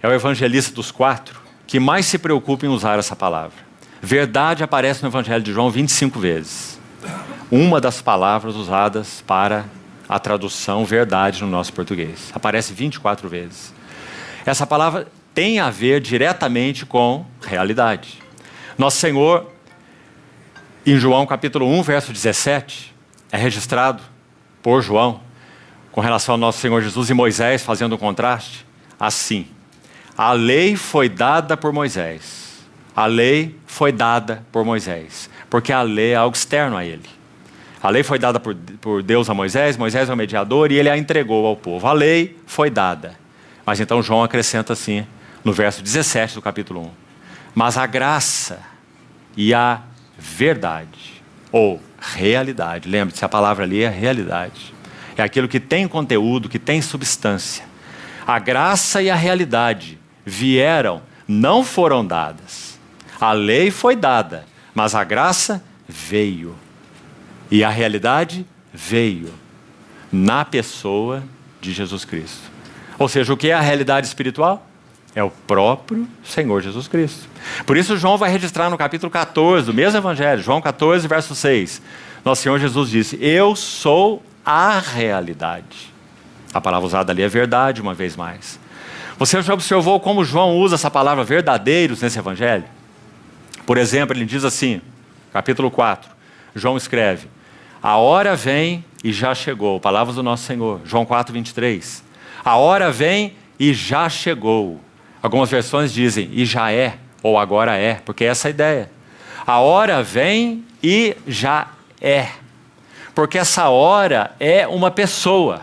é o evangelista dos 4 que mais se preocupa em usar essa palavra. Verdade aparece no Evangelho de João 25 vezes. Uma das palavras usadas para a tradução verdade no nosso português. Aparece 24 vezes. Essa palavra tem a ver diretamente com realidade. Nosso Senhor, em João capítulo 1, verso 17, é registrado por João, com relação ao nosso Senhor Jesus e Moisés, fazendo um contraste, assim: a lei foi dada por Moisés. A lei foi dada por Moisés, porque a lei é algo externo a ele. A lei foi dada por Deus a Moisés, Moisés é o mediador e ele a entregou ao povo. A lei foi dada. Mas então João acrescenta assim, no verso 17 do capítulo 1. Mas a graça e a verdade, ou realidade. Lembre-se, a palavra ali é realidade. É aquilo que tem conteúdo, que tem substância. A graça e a realidade vieram, não foram dadas. A lei foi dada, mas a graça veio. E a realidade veio na pessoa de Jesus Cristo. Ou seja, o que é a realidade espiritual? É o próprio Senhor Jesus Cristo. Por isso João vai registrar no capítulo 14 do mesmo evangelho, João 14, verso 6. Nosso Senhor Jesus disse: eu sou a realidade. A palavra usada ali é verdade, uma vez mais. Você já observou como João usa essa palavra verdadeiros nesse evangelho? Por exemplo, ele diz assim, capítulo 4, João escreve: a hora vem e já chegou. Palavras do nosso Senhor. João 4, 23. A hora vem e já chegou. Algumas versões dizem e já é, ou agora é, porque é essa a ideia. A hora vem e já é. Porque essa hora é uma pessoa.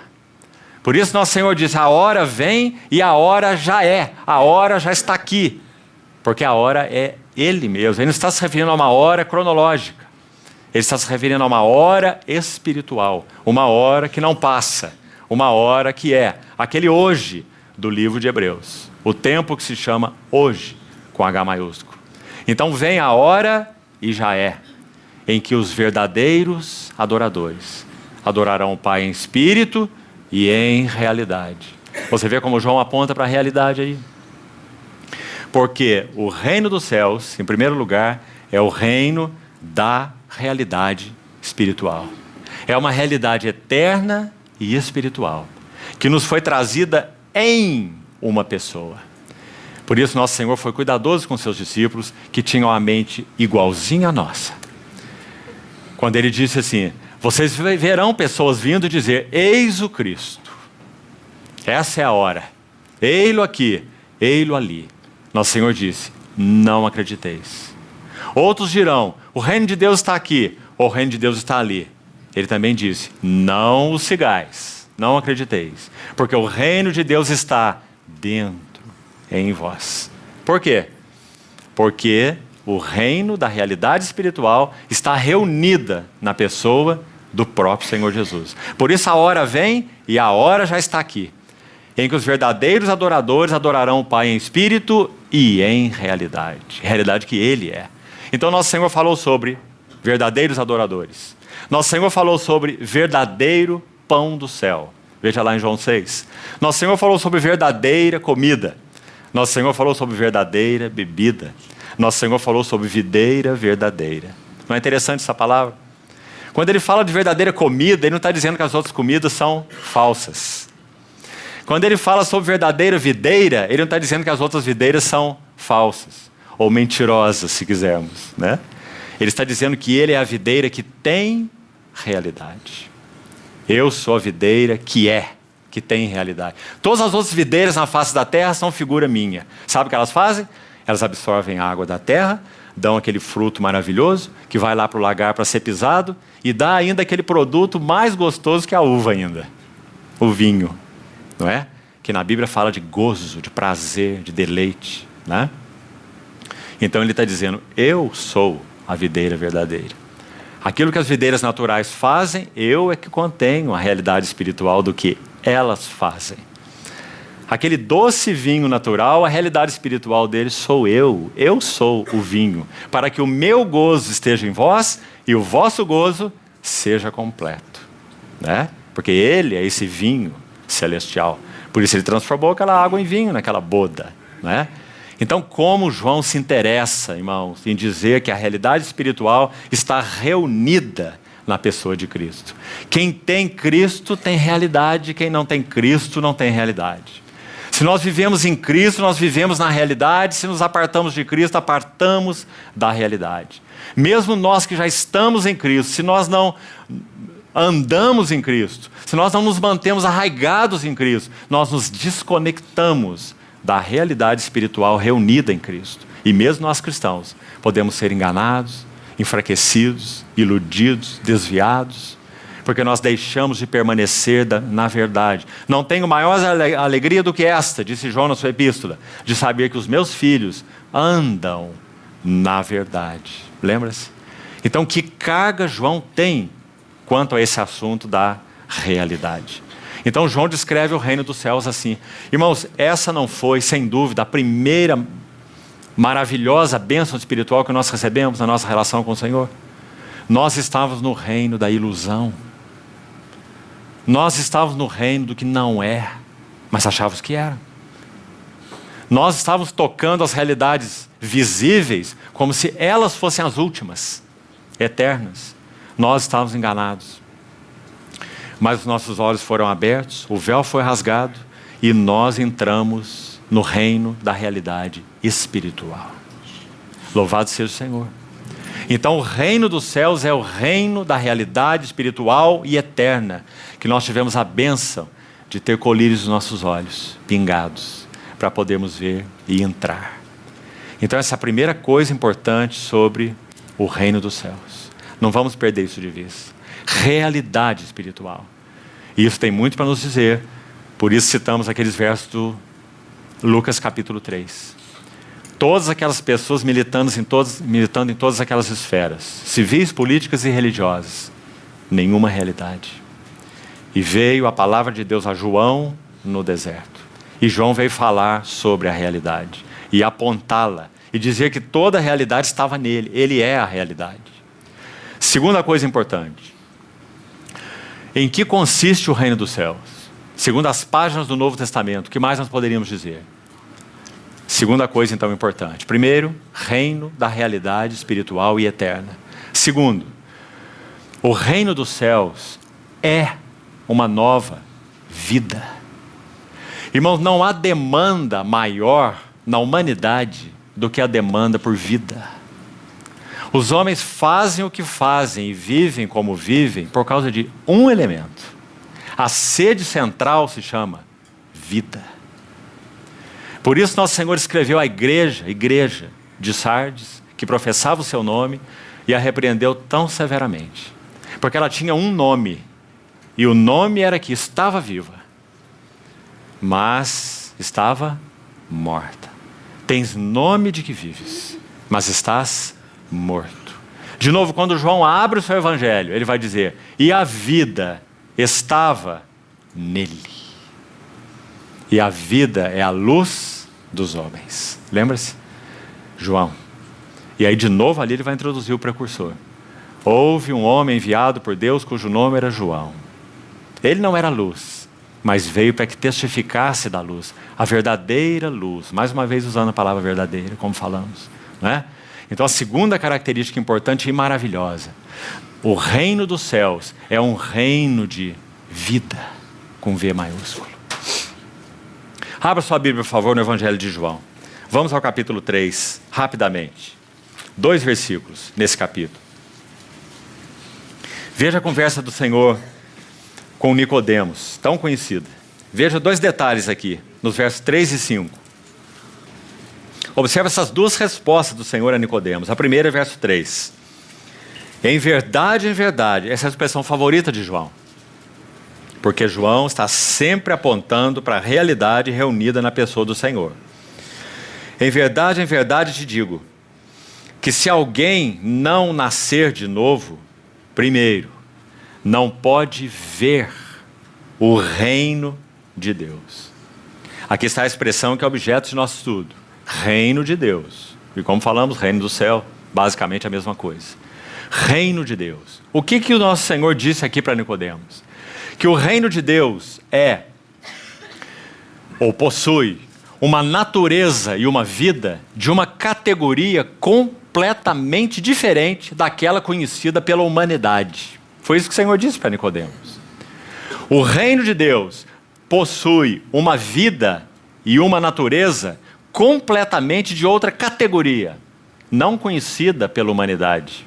Por isso nosso Senhor diz: a hora vem e a hora já é. A hora já está aqui. Porque a hora é Ele mesmo. Ele não está se referindo a uma hora cronológica. Ele está se referindo a uma hora espiritual. Uma hora que não passa. Uma hora que é aquele hoje do livro de Hebreus. O tempo que se chama hoje, com H maiúsculo. Então vem a hora e já é, em que os verdadeiros adoradores adorarão o Pai em espírito e em realidade. Você vê como João aponta para a realidade aí? Porque o reino dos céus, em primeiro lugar, é o reino da realidade espiritual. É uma realidade eterna e espiritual, que nos foi trazida em uma pessoa. Por isso nosso Senhor foi cuidadoso com seus discípulos, que tinham a mente igualzinha à nossa. Quando ele disse assim: vocês verão pessoas vindo dizer: eis o Cristo. Essa é a hora. Ei-lo aqui, ei-lo ali. Nosso Senhor disse: não acrediteis. Outros dirão: o reino de Deus está aqui, ou o reino de Deus está ali. Ele também disse: não o sigais, não acrediteis, porque o reino de Deus está dentro, em vós. Por quê? Porque o reino da realidade espiritual está reunida na pessoa do próprio Senhor Jesus. Por isso a hora vem e a hora já está aqui, em que os verdadeiros adoradores adorarão o Pai em espírito e em realidade. Realidade que Ele é. Então nosso Senhor falou sobre verdadeiros adoradores. Nosso Senhor falou sobre verdadeiro pão do céu. Veja lá em João 6. Nosso Senhor falou sobre verdadeira comida. Nosso Senhor falou sobre verdadeira bebida. Nosso Senhor falou sobre videira verdadeira. Não é interessante essa palavra? Quando ele fala de verdadeira comida, ele não está dizendo que as outras comidas são falsas. Quando ele fala sobre verdadeira videira, ele não está dizendo que as outras videiras são falsas. Ou mentirosas, se quisermos, né? Ele está dizendo que ele é a videira que tem realidade. Eu sou a videira que tem realidade. Todas as outras videiras na face da terra são figura minha. Sabe o que elas fazem? Elas absorvem a água da terra, dão aquele fruto maravilhoso, que vai lá para o lagar para ser pisado, e dá ainda aquele produto mais gostoso que a uva ainda. O vinho, não é? Que na Bíblia fala de gozo, de prazer, de deleite, né? Então ele está dizendo: eu sou a videira verdadeira. Aquilo que as videiras naturais fazem, eu é que contenho a realidade espiritual do que elas fazem. Aquele doce vinho natural, a realidade espiritual dele sou eu. Eu sou o vinho, para que o meu gozo esteja em vós e o vosso gozo seja completo, né? Porque ele é esse vinho celestial. Por isso ele transformou aquela água em vinho naquela boda, né? Então, como João se interessa, irmãos, em dizer que a realidade espiritual está reunida na pessoa de Cristo. Quem tem Cristo tem realidade, quem não tem Cristo não tem realidade. Se nós vivemos em Cristo, nós vivemos na realidade. Se nos apartamos de Cristo, apartamos da realidade. Mesmo nós que já estamos em Cristo, se nós não andamos em Cristo, se nós não nos mantemos arraigados em Cristo, nós nos desconectamos da realidade espiritual reunida em Cristo. E mesmo nós cristãos podemos ser enganados, enfraquecidos, iludidos, desviados, porque nós deixamos de permanecer na verdade. Não tenho maior alegria do que esta, disse João na sua epístola, de saber que os meus filhos andam na verdade. Lembra-se? Então, que carga João tem quanto a esse assunto da realidade? Então, João descreve o reino dos céus assim. Irmãos, essa não foi, sem dúvida, a primeira maravilhosa bênção espiritual que nós recebemos na nossa relação com o Senhor. Nós estávamos no reino da ilusão. Nós estávamos no reino do que não é, mas achávamos que era. Nós estávamos tocando as realidades visíveis como se elas fossem as últimas, eternas. Nós estávamos enganados. Mas os nossos olhos foram abertos, o véu foi rasgado e nós entramos no reino da realidade espiritual. Louvado seja o Senhor. Então o reino dos céus é o reino da realidade espiritual e eterna, que nós tivemos a bênção de ter colírios nos nossos olhos, pingados, para podermos ver e entrar. Então essa é a primeira coisa importante sobre o reino dos céus. Não vamos perder isso de vista. Realidade espiritual. E isso tem muito para nos dizer, por isso citamos aqueles versos do Lucas capítulo 3. Todas aquelas pessoas militando em todas aquelas esferas, civis, políticas e religiosas, nenhuma realidade. E veio a palavra de Deus a João no deserto. E João veio falar sobre a realidade e apontá-la e dizer que toda a realidade estava nele. Ele é a realidade. Segunda coisa importante. Em que consiste o reino dos céus? Segundo as páginas do Novo Testamento, o que mais nós poderíamos dizer? Segunda coisa, então, importante. Primeiro, reino da realidade espiritual e eterna. Segundo, o reino dos céus é uma nova vida. Irmãos, não há demanda maior na humanidade do que a demanda por vida. Os homens fazem o que fazem e vivem como vivem por causa de um elemento. A sede central se chama vida. Por isso nosso Senhor escreveu à igreja de Sardes, que professava o seu nome, e a repreendeu tão severamente. Porque ela tinha um nome, e o nome era que estava viva, mas estava morta. Tens nome de que vives, mas estás morto. De novo, quando João abre o seu evangelho, ele vai dizer, e a vida estava nele. E a vida é a luz dos homens. Lembra-se? João. E aí de novo ali ele vai introduzir o precursor. Houve um homem enviado por Deus cujo nome era João. Ele não era luz, mas veio para que testificasse da luz. A verdadeira luz. Mais uma vez usando a palavra verdadeira, como falamos. Não é? Então a segunda característica importante e maravilhosa. O reino dos céus é um reino de vida, com V maiúsculo. Abra sua Bíblia, por favor, no Evangelho de João. Vamos ao capítulo 3, rapidamente. 2 versículos nesse capítulo. Veja a conversa do Senhor com Nicodemos, tão conhecida. Veja 2 detalhes aqui, nos versos 3 e 5. Observe essas 2 respostas do Senhor a Nicodemos. A primeira é verso 3. Em verdade, essa é a expressão favorita de João. Porque João está sempre apontando para a realidade reunida na pessoa do Senhor. Em verdade te digo, que se alguém não nascer de novo, primeiro, não pode ver o reino de Deus. Aqui está a expressão que é objeto de nosso estudo. Reino de Deus. E como falamos, reino do céu, basicamente a mesma coisa. Reino de Deus. O que o nosso Senhor disse aqui para Nicodemos? Que o reino de Deus é, ou possui, uma natureza e uma vida de uma categoria completamente diferente daquela conhecida pela humanidade. Foi isso que o Senhor disse para Nicodemos. O reino de Deus possui uma vida e uma natureza completamente de outra categoria, não conhecida pela humanidade.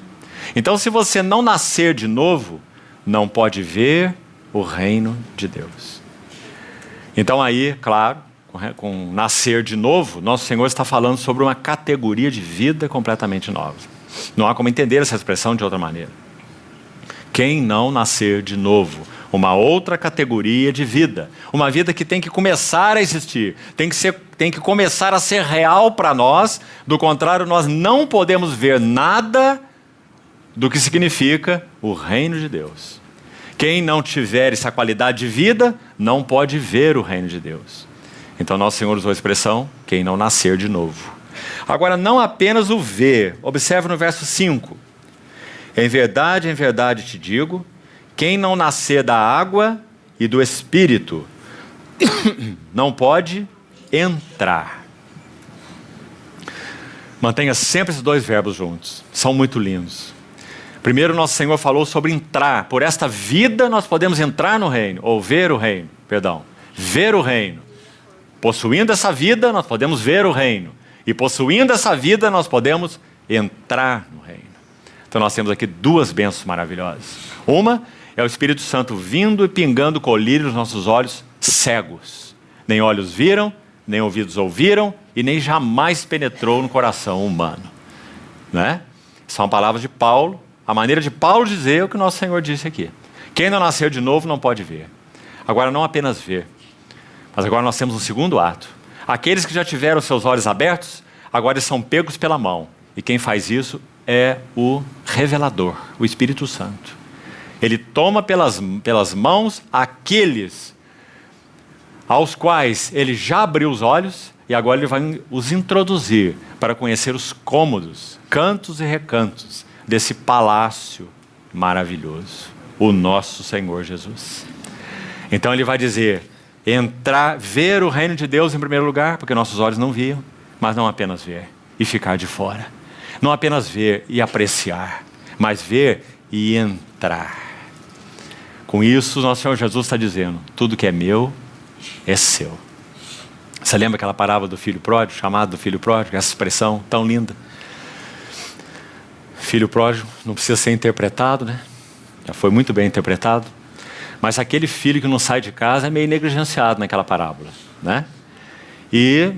Então, se você não nascer de novo, não pode ver o reino de Deus. Então aí, claro, com nascer de novo, nosso Senhor está falando sobre uma categoria de vida completamente nova. Não há como entender essa expressão de outra maneira. Quem não nascer de novo, uma outra categoria de vida, uma vida que tem que começar a existir, tem que começar a ser real para nós, do contrário nós não podemos ver nada do que significa o reino de Deus. Quem não tiver essa qualidade de vida, não pode ver o reino de Deus. Então nosso Senhor usou a expressão, quem não nascer de novo. Agora, não apenas o ver. Observe no verso 5. Em verdade te digo, quem não nascer da água e do Espírito, não pode entrar. Mantenha sempre esses dois verbos juntos. São muito lindos. Primeiro, nosso Senhor falou sobre entrar. Por esta vida nós podemos entrar no reino, ou ver o reino, perdão. Ver o reino. Possuindo essa vida, nós podemos ver o reino. E possuindo essa vida, nós podemos entrar no reino. Então nós temos aqui duas bênçãos maravilhosas. Uma é o Espírito Santo vindo e pingando colírio nos nossos olhos cegos. Nem olhos viram, nem ouvidos ouviram, e nem jamais penetrou no coração humano. Né? São palavras de Paulo. A maneira de Paulo dizer o que o nosso Senhor disse aqui. Quem não nasceu de novo não pode ver. Agora, não apenas ver, mas agora nós temos um segundo ato. Aqueles que já tiveram seus olhos abertos, agora eles são pegos pela mão. E quem faz isso é o revelador, o Espírito Santo. Ele toma pelas mãos aqueles aos quais ele já abriu os olhos, e agora ele vai os introduzir para conhecer os cômodos, cantos e recantos desse palácio maravilhoso, o nosso Senhor Jesus. Então ele vai dizer, ver o reino de Deus em primeiro lugar, porque nossos olhos não viam, mas não apenas ver e ficar de fora. Não apenas ver e apreciar, mas ver e entrar. Com isso, nosso Senhor Jesus está dizendo, tudo que é meu é seu. Você lembra aquela parábola do filho pródigo, chamado do filho pródigo, essa expressão tão linda? Filho pródigo não precisa ser interpretado, né? Já foi muito bem interpretado. Mas aquele filho que não sai de casa é meio negligenciado naquela parábola, né? E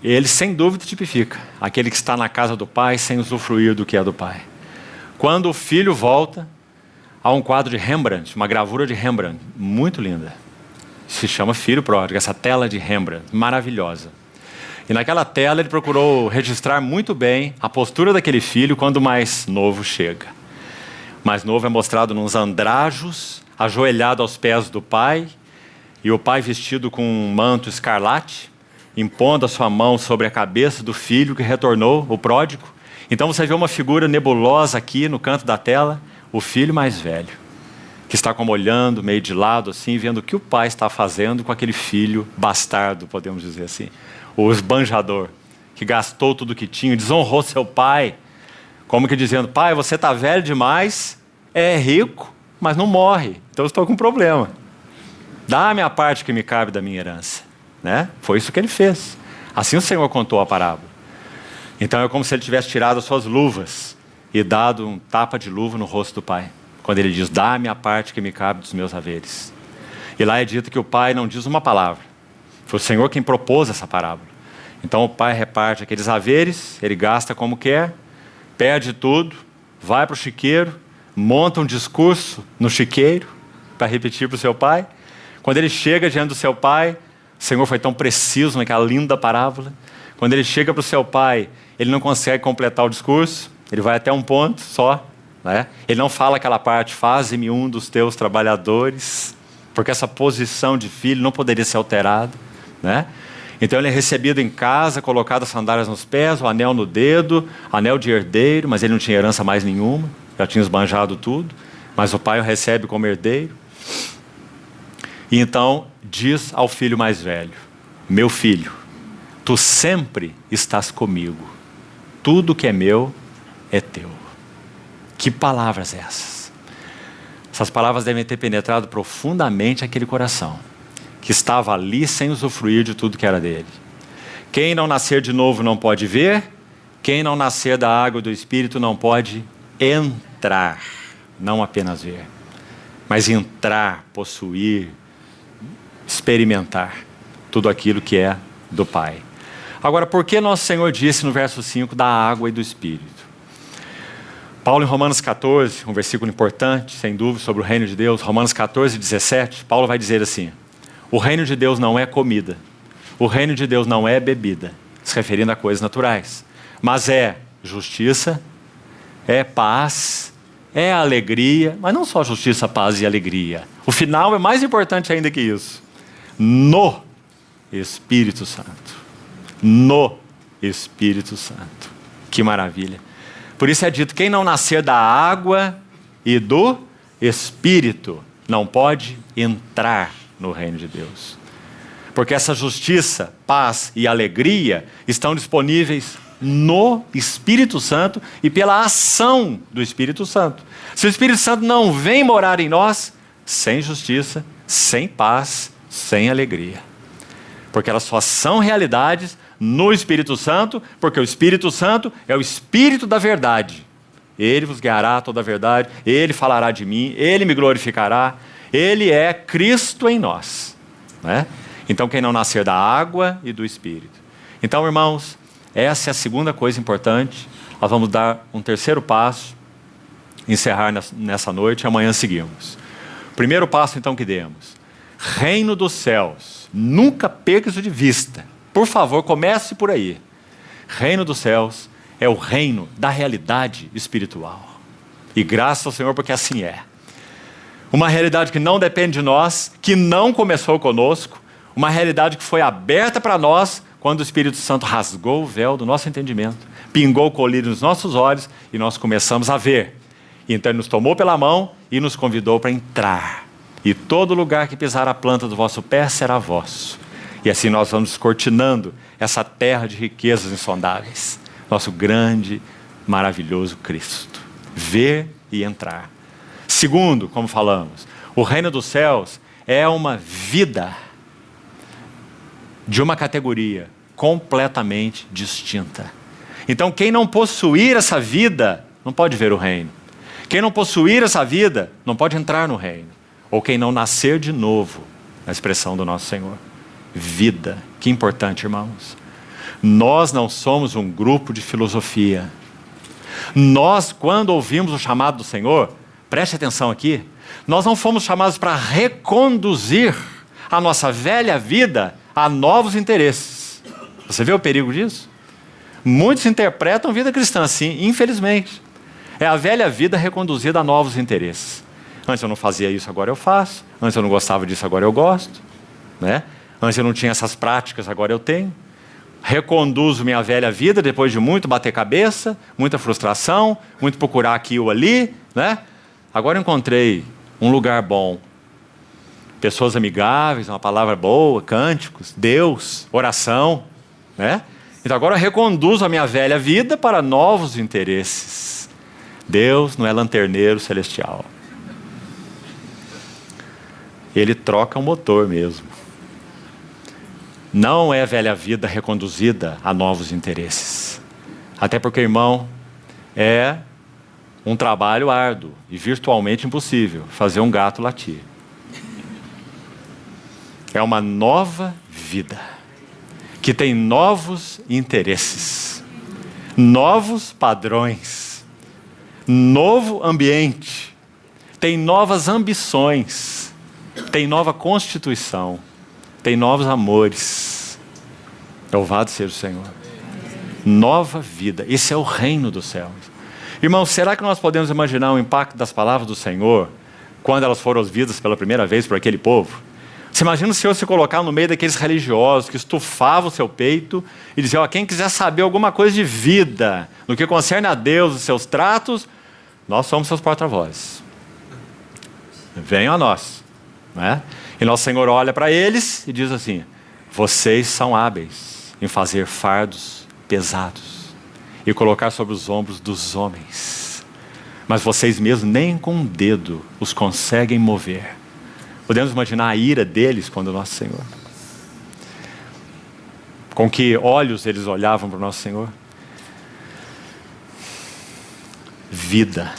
ele, sem dúvida, tipifica aquele que está na casa do pai sem usufruir do que é do pai. Quando o filho volta, há um quadro de Rembrandt, uma gravura de Rembrandt, muito linda. Se chama Filho Pródigo, essa tela de Rembrandt, maravilhosa. E naquela tela ele procurou registrar muito bem a postura daquele filho quando o mais novo chega. O mais novo é mostrado nos andrajos, ajoelhado aos pés do pai, e o pai vestido com um manto escarlate, impondo a sua mão sobre a cabeça do filho que retornou, o pródigo. Então você vê uma figura nebulosa aqui no canto da tela, o filho mais velho, que está como olhando meio de lado assim, vendo o que o pai está fazendo com aquele filho bastardo, podemos dizer assim. O esbanjador, que gastou tudo que tinha, desonrou seu pai, como que dizendo, pai, você está velho demais, é rico, mas não morre, então eu estou com um problema. Dá a minha parte que me cabe da minha herança. Né? Foi isso que ele fez. Assim o Senhor contou a parábola. Então é como se ele tivesse tirado as suas luvas e dado um tapa de luva no rosto do pai. Quando ele diz, dá a minha parte que me cabe dos meus haveres. E lá é dito que o pai não diz uma palavra. Foi o Senhor quem propôs essa parábola. Então o pai reparte aqueles haveres, ele gasta como quer, perde tudo, vai para o chiqueiro, monta um discurso no chiqueiro para repetir para o seu pai. Quando ele chega diante do seu pai, o Senhor foi tão preciso naquela linda parábola. Quando ele chega para o seu pai, ele não consegue completar o discurso, ele vai até um ponto só. Né? Ele não fala aquela parte, faze-me um dos teus trabalhadores, porque essa posição de filho não poderia ser alterada. Né? Então ele é recebido em casa, colocado as sandálias nos pés, o anel no dedo, anel de herdeiro, mas ele não tinha herança mais nenhuma, já tinha esbanjado tudo, mas o pai o recebe como herdeiro. E então diz ao filho mais velho, meu filho, tu sempre estás comigo, tudo que é meu é teu. Que palavras essas? Essas palavras devem ter penetrado profundamente aquele coração, que estava ali sem usufruir de tudo que era dele. Quem não nascer de novo não pode ver, quem não nascer da água e do Espírito não pode entrar, não apenas ver, mas entrar, possuir, experimentar tudo aquilo que é do Pai. Agora, por que nosso Senhor disse no verso 5 da água e do Espírito? Paulo em Romanos 14, um versículo importante, sem dúvida, sobre o reino de Deus, Romanos 14, 17, Paulo vai dizer assim, o reino de Deus não é comida, o reino de Deus não é bebida, se referindo a coisas naturais, mas é justiça, é paz é a alegria, mas não só justiça, paz e alegria. O final é mais importante ainda que isso. No Espírito Santo. No Espírito Santo. Que maravilha. Por isso é dito, quem não nascer da água e do Espírito não pode entrar no reino de Deus. Porque essa justiça, paz e alegria estão disponíveis no Espírito Santo e pela ação do Espírito Santo. Se o Espírito Santo não vem morar em nós, sem justiça, sem paz, sem alegria. Porque elas só são realidades no Espírito Santo, porque o Espírito Santo é o Espírito da verdade. Ele vos guiará a toda a verdade, Ele falará de mim, Ele me glorificará, Ele é Cristo em nós. Né? Então quem não nascer da água e do Espírito. Então, irmãos, essa é a segunda coisa importante. Nós vamos dar um terceiro passo, encerrar nessa noite e amanhã seguimos. Primeiro passo então que demos. Reino dos céus. Nunca perca isso de vista. Por favor, comece por aí. Reino dos céus é o reino da realidade espiritual. E graças ao Senhor porque assim é. Uma realidade que não depende de nós, que não começou conosco, uma realidade que foi aberta para nós quando o Espírito Santo rasgou o véu do nosso entendimento, pingou o colírio nos nossos olhos e nós começamos a ver. E então Ele nos tomou pela mão e nos convidou para entrar. E todo lugar que pisar a planta do vosso pé será vosso. E assim nós vamos descortinando essa terra de riquezas insondáveis. Nosso grande, maravilhoso Cristo. Ver e entrar. Segundo, como falamos, o reino dos céus é uma vida de uma categoria completamente distinta. Então quem não possuir essa vida, não pode ver o reino. Quem não possuir essa vida, não pode entrar no reino. Ou quem não nascer de novo, na expressão do nosso Senhor. Vida, que importante, irmãos. Nós não somos um grupo de filosofia. Nós, quando ouvimos o chamado do Senhor, preste atenção aqui, nós não fomos chamados para reconduzir a nossa velha vida a novos interesses. Você vê o perigo disso? Muitos interpretam vida cristã assim, infelizmente. É a velha vida reconduzida a novos interesses. Antes eu não fazia isso, agora eu faço. Antes eu não gostava disso, agora eu gosto. Né? Antes eu não tinha essas práticas, agora eu tenho. Reconduzo minha velha vida depois de muito bater cabeça, muita frustração, muito procurar aqui ou ali. Né? Agora eu encontrei um lugar bom. Pessoas amigáveis, uma palavra boa, cânticos, Deus, oração. Né? Então agora eu reconduzo a minha velha vida para novos interesses. Deus não é lanterneiro celestial. Ele troca o motor mesmo. Não é velha vida reconduzida a novos interesses. Até porque, irmão, é um trabalho árduo e virtualmente impossível fazer um gato latir. É uma nova vida, que tem novos interesses, novos padrões, novo ambiente, tem novas ambições, tem nova constituição, tem novos amores. Louvado seja o Senhor. Nova vida, esse é o reino dos céus. Irmãos, será que nós podemos imaginar o impacto das palavras do Senhor quando elas foram ouvidas pela primeira vez por aquele povo? Você imagina o Senhor se colocar no meio daqueles religiosos que estufavam o seu peito e diziam, ó, quem quiser saber alguma coisa de vida, no que concerne a Deus, os seus tratos, nós somos seus porta-vozes. Venham a nós. Né? E nosso Senhor olha para eles e diz assim, vocês são hábeis em fazer fardos pesados e colocar sobre os ombros dos homens, mas vocês mesmos nem com um dedo os conseguem mover. Podemos imaginar a ira deles quando o nosso Senhor. Com que olhos eles olhavam para o nosso Senhor? Vida.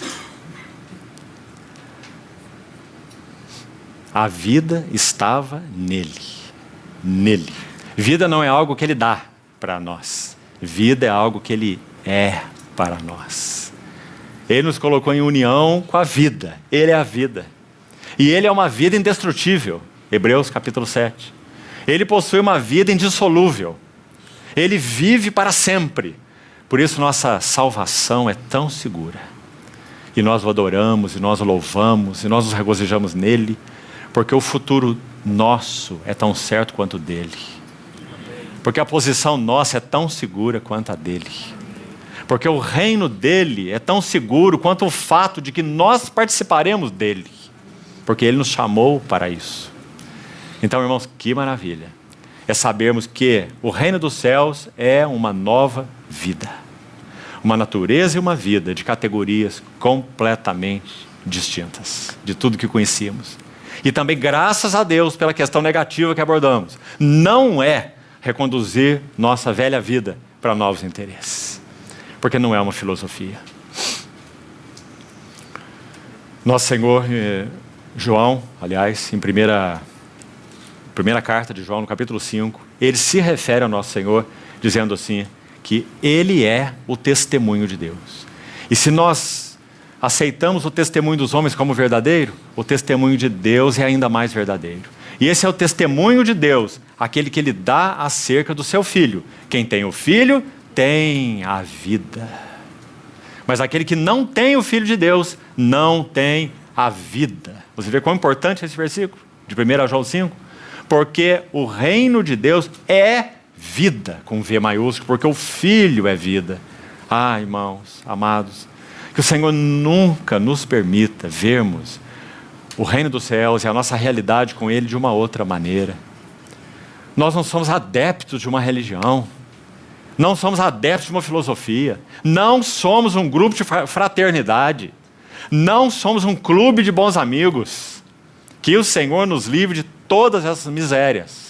A vida estava nele. Nele. Vida não é algo que ele dá para nós. Vida é algo que ele é para nós. Ele nos colocou em união com a vida. Ele é a vida. E ele é uma vida indestrutível. Hebreus capítulo 7. Ele possui uma vida indissolúvel. Ele vive para sempre. Por isso nossa salvação é tão segura. e nós o adoramos, e nós o louvamos, e nós nos regozijamos nele, porque o futuro nosso é tão certo quanto o dele. Porque a posição nossa é tão segura quanto a dele. Porque o reino dele é tão seguro quanto o fato de que nós participaremos dele. Porque ele nos chamou para isso. Então, irmãos, que maravilha é sabermos que o reino dos céus é uma nova vida. Uma natureza e uma vida de categorias completamente distintas de tudo que conhecíamos. E também, graças a Deus, pela questão negativa que abordamos. Não é reconduzir nossa velha vida para novos interesses. Porque não é uma filosofia. Nosso Senhor, João, aliás, em primeira carta de João, no capítulo 5, ele se refere ao nosso Senhor, dizendo assim, que ele é o testemunho de Deus. E se nós aceitamos o testemunho dos homens como verdadeiro, o testemunho de Deus é ainda mais verdadeiro. E esse é o testemunho de Deus, aquele que ele dá acerca do seu Filho. Quem tem o Filho, tem a vida. Mas aquele que não tem o Filho de Deus, não tem a vida. Você vê quão importante é esse versículo, de 1 João 5? Porque o reino de Deus é vida, com V maiúsculo, porque o Filho é vida. Ah, irmãos, amados, que o Senhor nunca nos permita vermos o reino dos céus e a nossa realidade com Ele de uma outra maneira. Nós não somos adeptos de uma religião, não somos adeptos de uma filosofia, não somos um grupo de fraternidade, não somos um clube de bons amigos. Que o Senhor nos livre de todas essas misérias.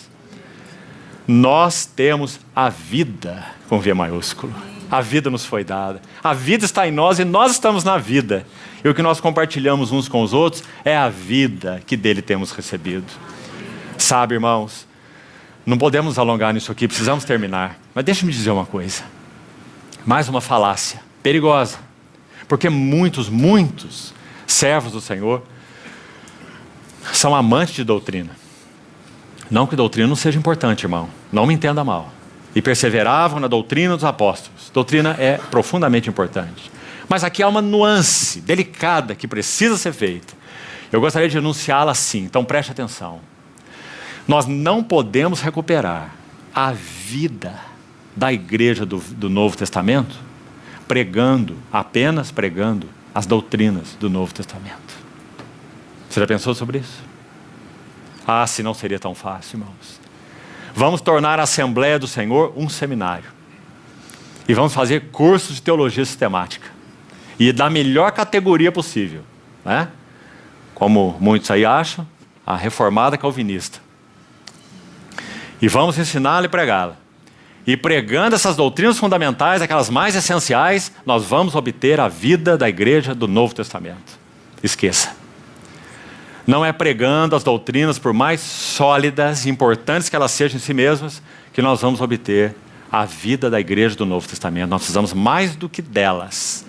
Nós temos a vida, com V maiúsculo. A vida nos foi dada. A vida está em nós e nós estamos na vida. E o que nós compartilhamos uns com os outros é a vida que dele temos recebido. Sabe, irmãos, não podemos nos alongar nisso aqui, precisamos terminar. Mas deixe-me dizer uma coisa. Mais uma falácia perigosa. Porque muitos servos do Senhor são amantes de doutrina. Não que doutrina não seja importante, irmão. Não me entenda mal. E perseveravam na doutrina dos apóstolos. Doutrina é profundamente importante. Mas aqui há uma nuance delicada que precisa ser feita. Eu gostaria de enunciá-la assim, então preste atenção. Nós não podemos recuperar a vida da igreja do Novo Testamento apenas pregando as doutrinas do Novo Testamento. Você já pensou sobre isso? Ah, se não seria tão fácil, irmãos. Vamos tornar a Assembleia do Senhor um seminário. E vamos fazer cursos de teologia sistemática. E da melhor categoria possível, né? Como muitos aí acham, a reformada calvinista. E vamos ensiná-la e pregá-la. E pregando essas doutrinas fundamentais, aquelas mais essenciais, nós vamos obter a vida da igreja do Novo Testamento. Esqueça. Não é pregando as doutrinas, por mais sólidas e importantes que elas sejam em si mesmas, que nós vamos obter a vida da igreja do Novo Testamento. Nós precisamos mais do que delas.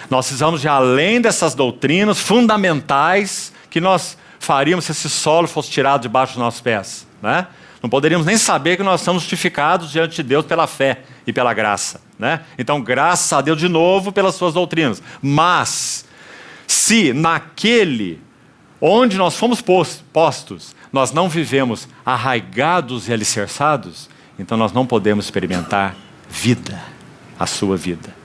Nós precisamos de além dessas doutrinas fundamentais que nós faríamos se esse solo fosse tirado debaixo dos nossos pés, né? Não poderíamos nem saber que nós estamos justificados diante de Deus pela fé e pela graça, né? Então, graças a Deus de novo pelas suas doutrinas. Mas, se naquele onde nós fomos postos, nós não vivemos arraigados e alicerçados, então nós não podemos experimentar vida, a sua vida.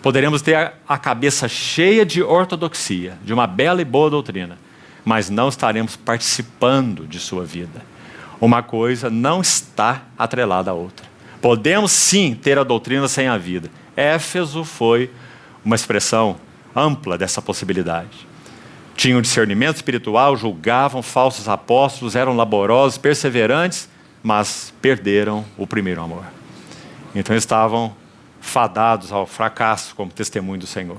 Poderemos ter a cabeça cheia de ortodoxia, de uma bela e boa doutrina, mas não estaremos participando de sua vida. Uma coisa não está atrelada à outra. Podemos sim ter a doutrina sem a vida. Éfeso foi uma expressão ampla dessa possibilidade. Tinham discernimento espiritual, julgavam falsos apóstolos, eram laborosos, perseverantes, mas perderam o primeiro amor. Então estavam fadados ao fracasso como testemunho do Senhor.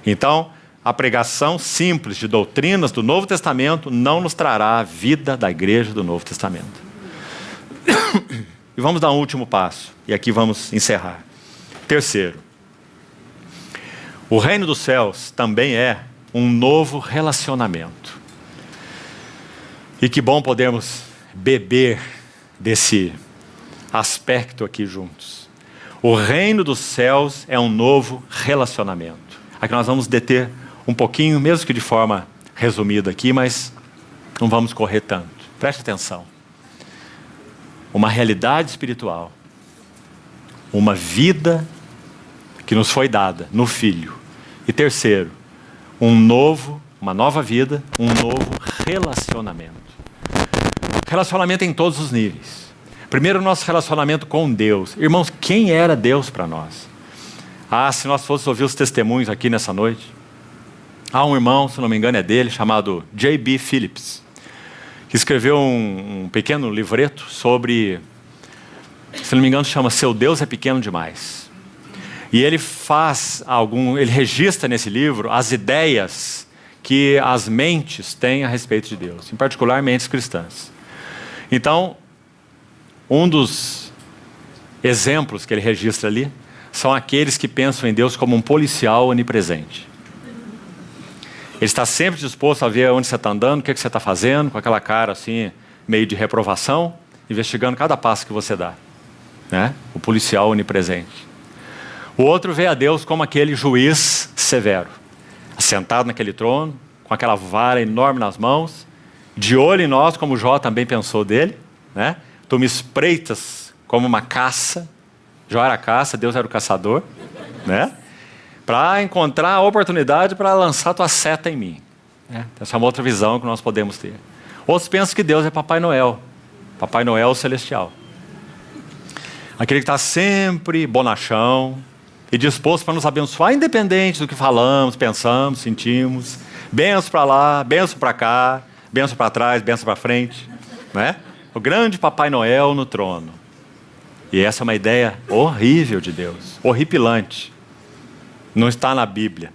Então, a pregação simples de doutrinas do Novo Testamento não nos trará a vida da igreja do Novo Testamento. E vamos dar um último passo, e aqui vamos encerrar. Terceiro, o reino dos céus também é um novo relacionamento. E que bom podermos beber desse aspecto aqui juntos. O reino dos céus é um novo relacionamento. Aqui nós vamos deter um pouquinho, mesmo que de forma resumida aqui, mas não vamos correr tanto. Preste atenção. Uma realidade espiritual, uma vida que nos foi dada no Filho. E terceiro, uma nova vida, um novo relacionamento. Relacionamento em todos os níveis. Primeiro, o nosso relacionamento com Deus. Irmãos, quem era Deus para nós? Se nós fôssemos ouvir os testemunhos aqui nessa noite. Há um irmão, se não me engano é dele, chamado J.B. Phillips, que escreveu um pequeno livreto sobre, se não me engano, chama Seu Deus é Pequeno Demais. E ele ele registra nesse livro as ideias que as mentes têm a respeito de Deus, em particular mentes cristãs. Então, um dos exemplos que ele registra ali são aqueles que pensam em Deus como um policial onipresente. Ele está sempre disposto a ver onde você está andando, o que você está fazendo, com aquela cara assim, meio de reprovação, investigando cada passo que você dá. Né? O policial onipresente. O outro vê a Deus como aquele juiz severo, sentado naquele trono, com aquela vara enorme nas mãos, de olho em nós, como Jó também pensou dele. Né? Tu me espreitas como uma caça. Jó era a caça, Deus era o caçador. Né? Para encontrar a oportunidade para lançar tua seta em mim. Essa é uma outra visão que nós podemos ter. Outros pensam que Deus é Papai Noel. Papai Noel celestial. Aquele que está sempre bonachão e disposto para nos abençoar, independente do que falamos, pensamos, sentimos. Benção para lá, benção para cá, benção para trás, benção para frente. Né? O grande Papai Noel no trono. E essa é uma ideia horrível de Deus, horripilante. Não está na Bíblia.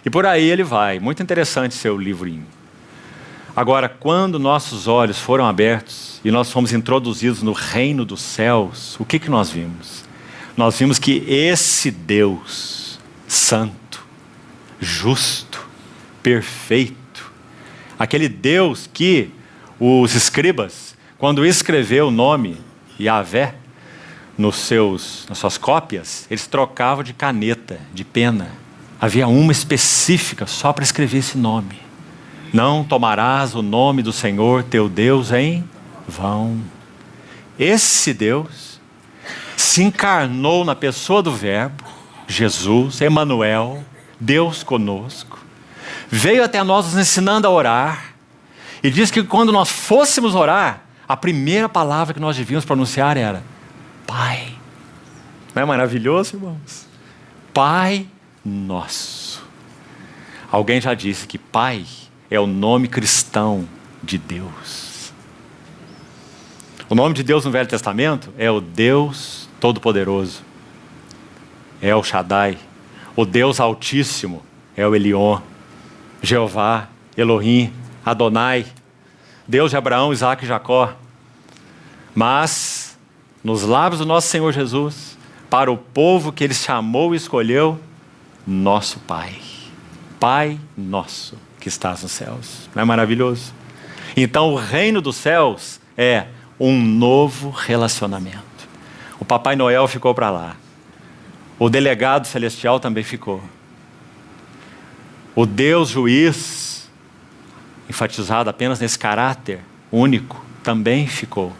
E por aí ele vai. Muito interessante seu livrinho. Agora, quando nossos olhos foram abertos e nós fomos introduzidos no reino dos céus, o que nós vimos? Nós vimos que esse Deus santo, justo, perfeito, aquele Deus que os escribas, quando escreveu o nome Yahvé nas suas cópias, eles trocavam de caneta, de pena. Havia uma específica só para escrever esse nome. Não tomarás o nome do Senhor teu Deus em vão. Esse Deus se encarnou na pessoa do Verbo, Jesus, Emanuel, Deus conosco. Veio até nós nos ensinando a orar. E diz que quando nós fôssemos orar, a primeira palavra que nós devíamos pronunciar era Pai. Não é maravilhoso, irmãos? Pai nosso. Alguém já disse que Pai é o nome cristão de Deus. O nome de Deus no Velho Testamento é o Deus Todo-Poderoso. É o Shaddai. O Deus Altíssimo é o Elion. Jeová, Elohim, Adonai. Deus de Abraão, Isaac e Jacó. Mas nos lábios do nosso Senhor Jesus, para o povo que Ele chamou e escolheu, nosso Pai. Pai nosso que estás nos céus. Não é maravilhoso? Então o reino dos céus é um novo relacionamento. O Papai Noel ficou para lá. O delegado celestial também ficou. O Deus juiz, enfatizado apenas nesse caráter único, também ficou.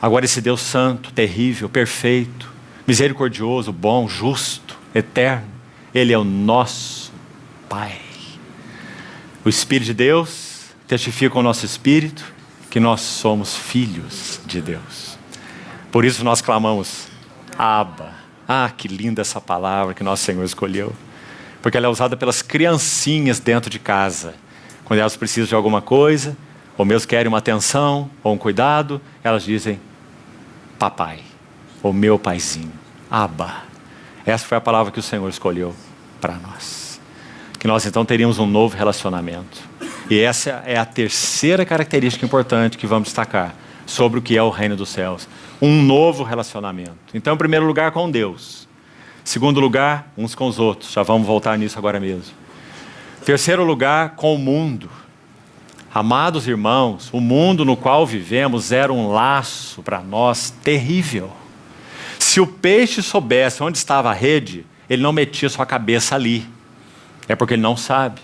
Agora esse Deus santo, terrível, perfeito, misericordioso, bom, justo, eterno, Ele é o nosso Pai. O Espírito de Deus testifica com o nosso espírito que nós somos filhos de Deus. Por isso nós clamamos, Abba. Que linda essa palavra que nosso Senhor escolheu. Porque ela é usada pelas criancinhas dentro de casa. Quando elas precisam de alguma coisa, ou mesmo querem uma atenção, ou um cuidado, elas dizem, papai, ou meu paizinho, Abba. Essa foi a palavra que o Senhor escolheu para nós. Que nós então teríamos um novo relacionamento. E essa é a terceira característica importante que vamos destacar sobre o que é o reino dos céus. Um novo relacionamento. Então, em primeiro lugar, com Deus. Segundo lugar, uns com os outros. Já vamos voltar nisso agora mesmo. Terceiro lugar, com o mundo. Amados irmãos, o mundo no qual vivemos era um laço para nós terrível. Se o peixe soubesse onde estava a rede, ele não metia sua cabeça ali. É porque ele não sabe.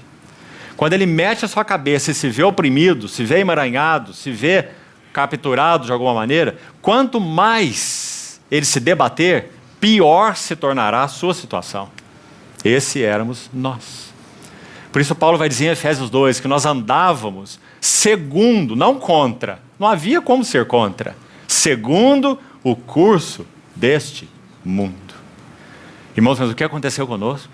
Quando ele mete a sua cabeça e se vê oprimido, se vê emaranhado, se vê capturado de alguma maneira, quanto mais ele se debater, pior se tornará a sua situação. Esse éramos nós. Por isso Paulo vai dizer em Efésios 2 que nós andávamos segundo, não contra. Não havia como ser contra. Segundo o curso deste mundo. Irmãos, mas o que aconteceu conosco?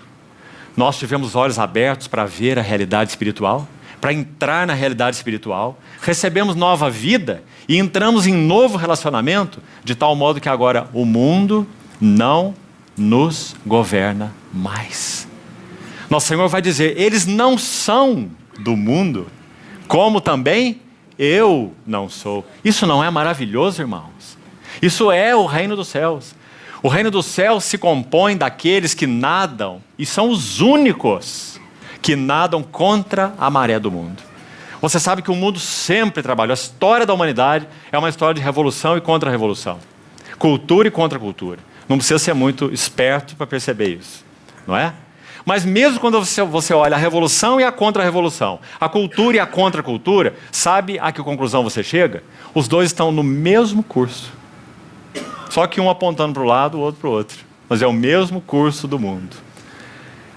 Nós tivemos os olhos abertos para ver a realidade espiritual, para entrar na realidade espiritual, recebemos nova vida e entramos em novo relacionamento, de tal modo que agora o mundo não nos governa mais. Nosso Senhor vai dizer, eles não são do mundo, como também eu não sou. Isso não é maravilhoso, irmãos? Isso é o reino dos céus. O reino dos céus se compõe daqueles que nadam, e são os únicos que nadam contra a maré do mundo. Você sabe que o mundo sempre trabalhou. A história da humanidade é uma história de revolução e contra-revolução. Cultura e contra-cultura. Não precisa ser muito esperto para perceber isso, não é? Mas mesmo quando você olha a revolução e a contra-revolução, a cultura e a contra-cultura, sabe a que conclusão você chega? Os dois estão no mesmo curso. Só que um apontando para o lado, o outro para o outro. Mas é o mesmo curso do mundo.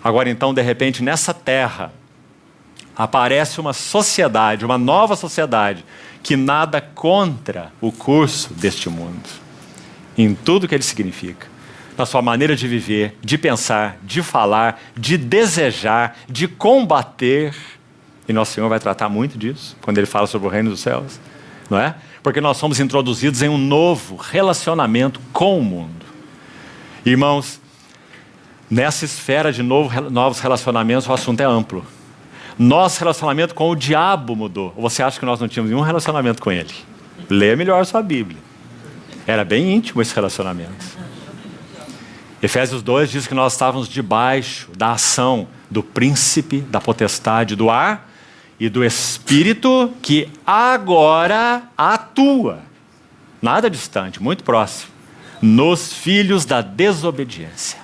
Agora então, de repente, nessa terra, aparece uma sociedade, uma nova sociedade, que nada contra o curso deste mundo. Em tudo que ele significa. Na sua maneira de viver, de pensar, de falar, de desejar, de combater. E nosso Senhor vai tratar muito disso, quando ele fala sobre o reino dos céus. Não é? Porque nós somos introduzidos em um novo relacionamento com o mundo. Irmãos, nessa esfera de novos relacionamentos, o assunto é amplo. Nosso relacionamento com o diabo mudou. Ou você acha que nós não tínhamos nenhum relacionamento com ele? Lê melhor sua Bíblia. Era bem íntimo esse relacionamento. Efésios 2 diz que nós estávamos debaixo da ação do príncipe, da potestade do ar, e do Espírito que agora atua, nada distante, muito próximo, nos filhos da desobediência.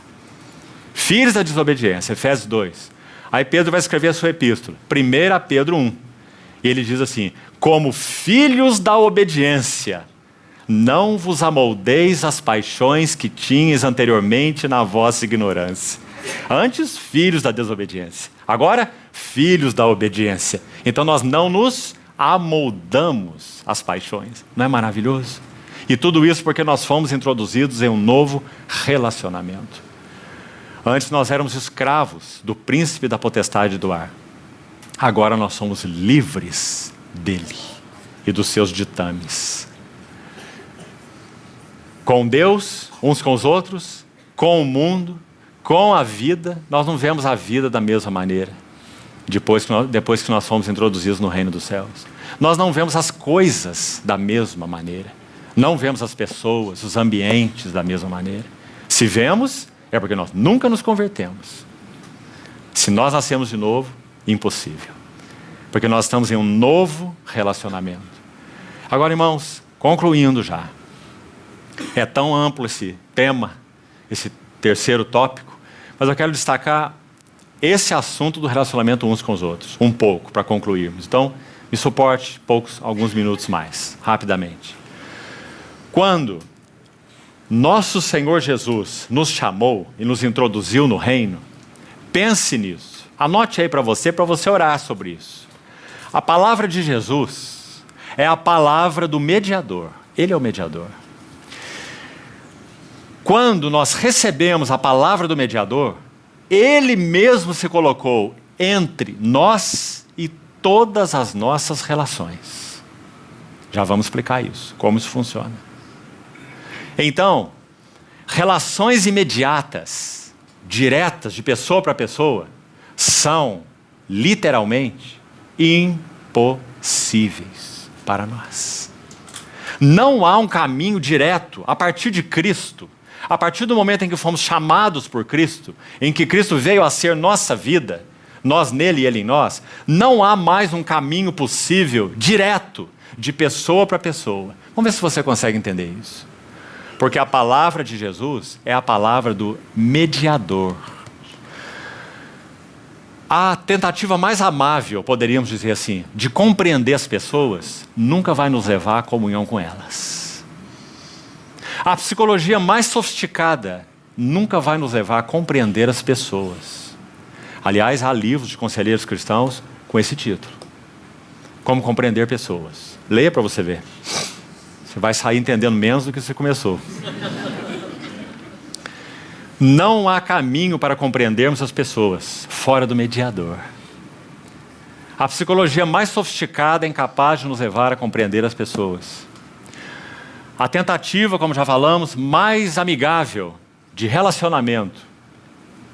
Filhos da desobediência, Efésios 2. Aí Pedro vai escrever a sua epístola, 1 Pedro 1. E ele diz assim, como filhos da obediência, não vos amoldeis às paixões que tinhas anteriormente na vossa ignorância. Antes, filhos da desobediência. Agora, filhos da obediência. Então nós não nos amoldamos às paixões. Não é maravilhoso? E tudo isso porque nós fomos introduzidos em um novo relacionamento. Antes nós éramos escravos do príncipe da potestade do ar. Agora nós somos livres dele e dos seus ditames. Com Deus, uns com os outros, com o mundo, com a vida, nós não vemos a vida da mesma maneira. Depois que nós fomos introduzidos no reino dos céus. Nós não vemos as coisas da mesma maneira. Não vemos as pessoas, os ambientes da mesma maneira. Se vemos, é porque nós nunca nos convertemos. Se nós nascemos de novo, impossível. Porque nós estamos em um novo relacionamento. Agora, irmãos, concluindo já. É tão amplo esse tema, esse terceiro tópico, mas eu quero destacar esse assunto do relacionamento uns com os outros, um pouco, para concluirmos. Então, me suporte alguns minutos mais, rapidamente. Quando nosso Senhor Jesus nos chamou e nos introduziu no reino, pense nisso. Anote aí para você orar sobre isso. A palavra de Jesus é a palavra do mediador. Ele é o mediador. Quando nós recebemos a palavra do mediador, ele mesmo se colocou entre nós e todas as nossas relações. Já vamos explicar isso, como isso funciona. Então, relações imediatas, diretas, de pessoa para pessoa, são, literalmente, impossíveis para nós. Não há um caminho direto a partir de Cristo. A partir do momento em que fomos chamados por Cristo, em que Cristo veio a ser nossa vida, nós nele e ele em nós, não há mais um caminho possível, direto, de pessoa para pessoa. Vamos ver se você consegue entender isso. Porque a palavra de Jesus é a palavra do mediador. A tentativa mais amável, poderíamos dizer assim, de compreender as pessoas, nunca vai nos levar à comunhão com elas. A psicologia mais sofisticada nunca vai nos levar a compreender as pessoas. Aliás, há livros de conselheiros cristãos com esse título: Como Compreender Pessoas. Leia para você ver. Você vai sair entendendo menos do que você começou. Não há caminho para compreendermos as pessoas fora do mediador. A psicologia mais sofisticada é incapaz de nos levar a compreender as pessoas. A tentativa, como já falamos, mais amigável de relacionamento,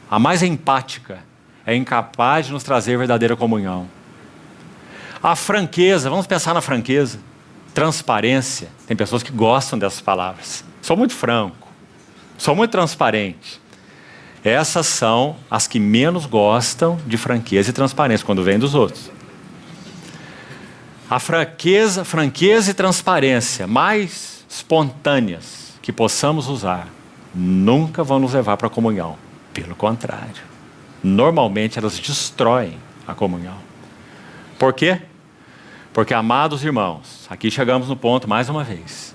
a mais empática, é incapaz de nos trazer verdadeira comunhão. A franqueza, vamos pensar na franqueza, transparência. Tem pessoas que gostam dessas palavras. Sou muito franco, sou muito transparente. Essas são as que menos gostam de franqueza e transparência quando vem dos outros. A franqueza e transparência mais espontâneas que possamos usar nunca vão nos levar para a comunhão. Pelo contrário, normalmente elas destroem a comunhão. Por quê? Porque, amados irmãos, aqui chegamos no ponto mais uma vez.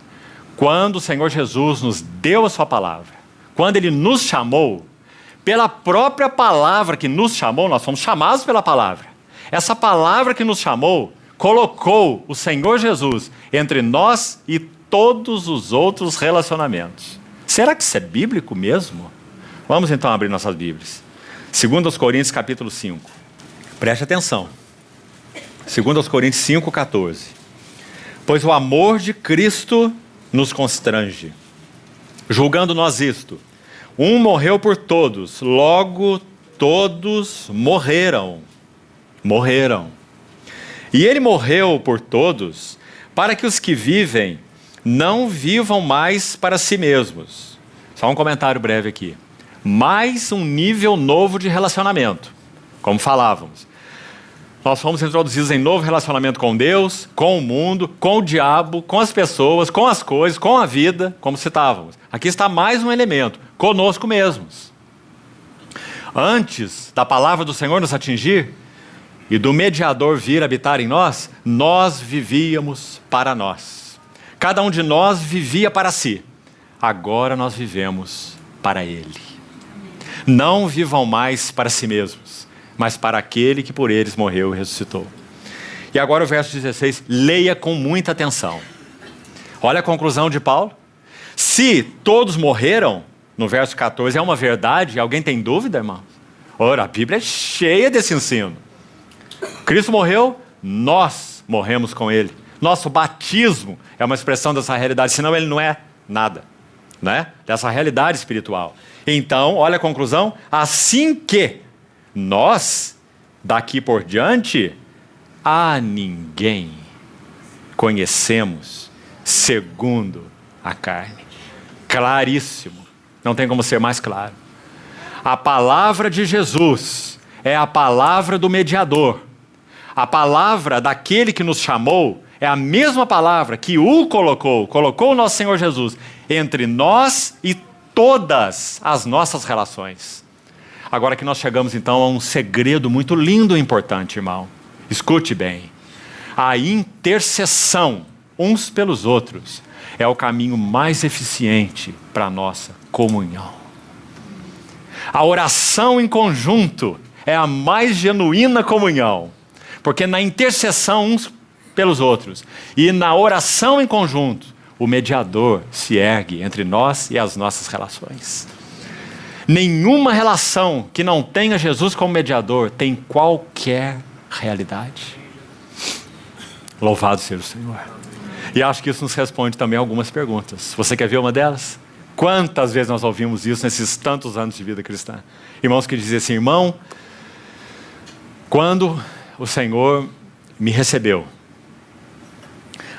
Quando o Senhor Jesus nos deu a sua palavra, quando Ele nos chamou, pela própria palavra que nos chamou, nós fomos chamados pela palavra. Essa palavra que nos chamou, colocou o Senhor Jesus entre nós e todos os outros relacionamentos. Será que isso é bíblico mesmo? Vamos então abrir nossas Bíblias. 2 Coríntios capítulo 5. Preste atenção. 2 Coríntios 5, 14. Pois o amor de Cristo nos constrange, julgando nós isto: um morreu por todos, logo todos morreram. Morreram. E ele morreu por todos, para que os que vivem não vivam mais para si mesmos. Só um comentário breve aqui. Mais um nível novo de relacionamento, como falávamos. Nós fomos introduzidos em novo relacionamento com Deus, com o mundo, com o diabo, com as pessoas, com as coisas, com a vida, como citávamos. Aqui está mais um elemento, conosco mesmos. Antes da palavra do Senhor nos atingir e do mediador vir habitar em nós, nós vivíamos para nós. Cada um de nós vivia para si. Agora nós vivemos para Ele. Não vivam mais para si mesmos, mas para aquele que por eles morreu e ressuscitou. E agora o verso 16, leia com muita atenção. Olha a conclusão de Paulo. Se todos morreram, no verso 14, é uma verdade? Alguém tem dúvida, irmãos? Ora, a Bíblia é cheia desse ensino. Cristo morreu, nós morremos com Ele. Nosso batismo é uma expressão dessa realidade, senão ele não é nada, né? Dessa realidade espiritual. Então, olha a conclusão. Assim que nós, daqui por diante, a ninguém conhecemos segundo a carne. Claríssimo. Não tem como ser mais claro. A palavra de Jesus é a palavra do mediador. A palavra daquele que nos chamou é a mesma palavra que colocou o nosso Senhor Jesus entre nós e todas as nossas relações. Agora que nós chegamos então a um segredo muito lindo e importante, irmão. Escute bem. A intercessão uns pelos outros é o caminho mais eficiente para a nossa comunhão. A oração em conjunto é a mais genuína comunhão, porque na intercessão uns pelos outros e na oração em conjunto, o mediador se ergue entre nós e as nossas relações. Nenhuma relação que não tenha Jesus como mediador tem qualquer realidade. Louvado seja o Senhor. E acho que isso nos responde também a algumas perguntas. Você quer ver uma delas? Quantas vezes nós ouvimos isso nesses tantos anos de vida cristã? Irmãos que dizem assim: irmão, quando o Senhor me recebeu,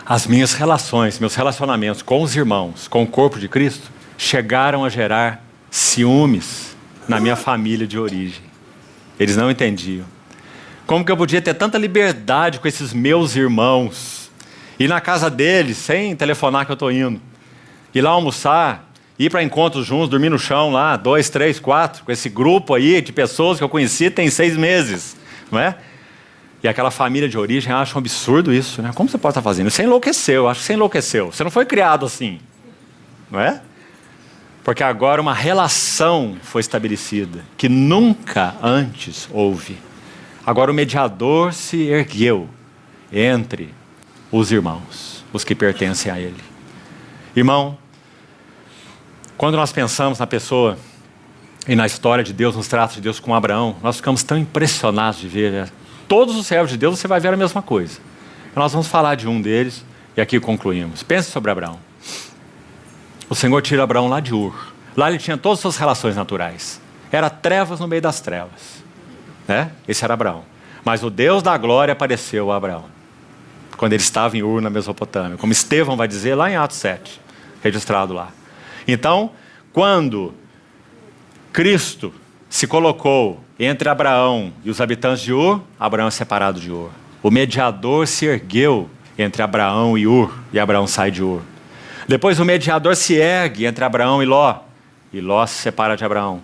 as minhas relações, meus relacionamentos com os irmãos, com o corpo de Cristo, chegaram a gerar ciúmes na minha família de origem. Eles não entendiam. Como que eu podia ter tanta liberdade com esses meus irmãos? Ir na casa deles, sem telefonar que eu estou indo. Ir lá almoçar ir para encontros juntos, dormir no chão lá, 2, 3, 4, com esse grupo aí de pessoas que eu conheci tem 6 meses, não é? E aquela família de origem acha um absurdo isso, né? Como você pode estar fazendo? Você enlouqueceu, acho que você enlouqueceu. Você não foi criado assim, não é? Porque agora uma relação foi estabelecida, que nunca antes houve. Agora o mediador se ergueu entre os irmãos, os que pertencem a ele. Irmão, quando nós pensamos na pessoa e na história de Deus, nos tratos de Deus com Abraão, nós ficamos tão impressionados de ver, né? Todos os servos de Deus você vai ver a mesma coisa. Nós vamos falar de um deles e aqui concluímos. Pense sobre Abraão. O Senhor tira Abraão lá de Ur. Lá ele tinha todas as suas relações naturais. Era trevas no meio das trevas, né? Esse era Abraão. Mas o Deus da glória apareceu a Abraão quando ele estava em Ur, na Mesopotâmia. Como Estevão vai dizer lá em Atos 7, registrado lá. Então, quando Cristo se colocou entre Abraão e os habitantes de Ur, Abraão é separado de Ur. O mediador se ergueu entre Abraão e Ur, e Abraão sai de Ur. Depois o mediador se ergue entre Abraão e Ló se separa de Abraão.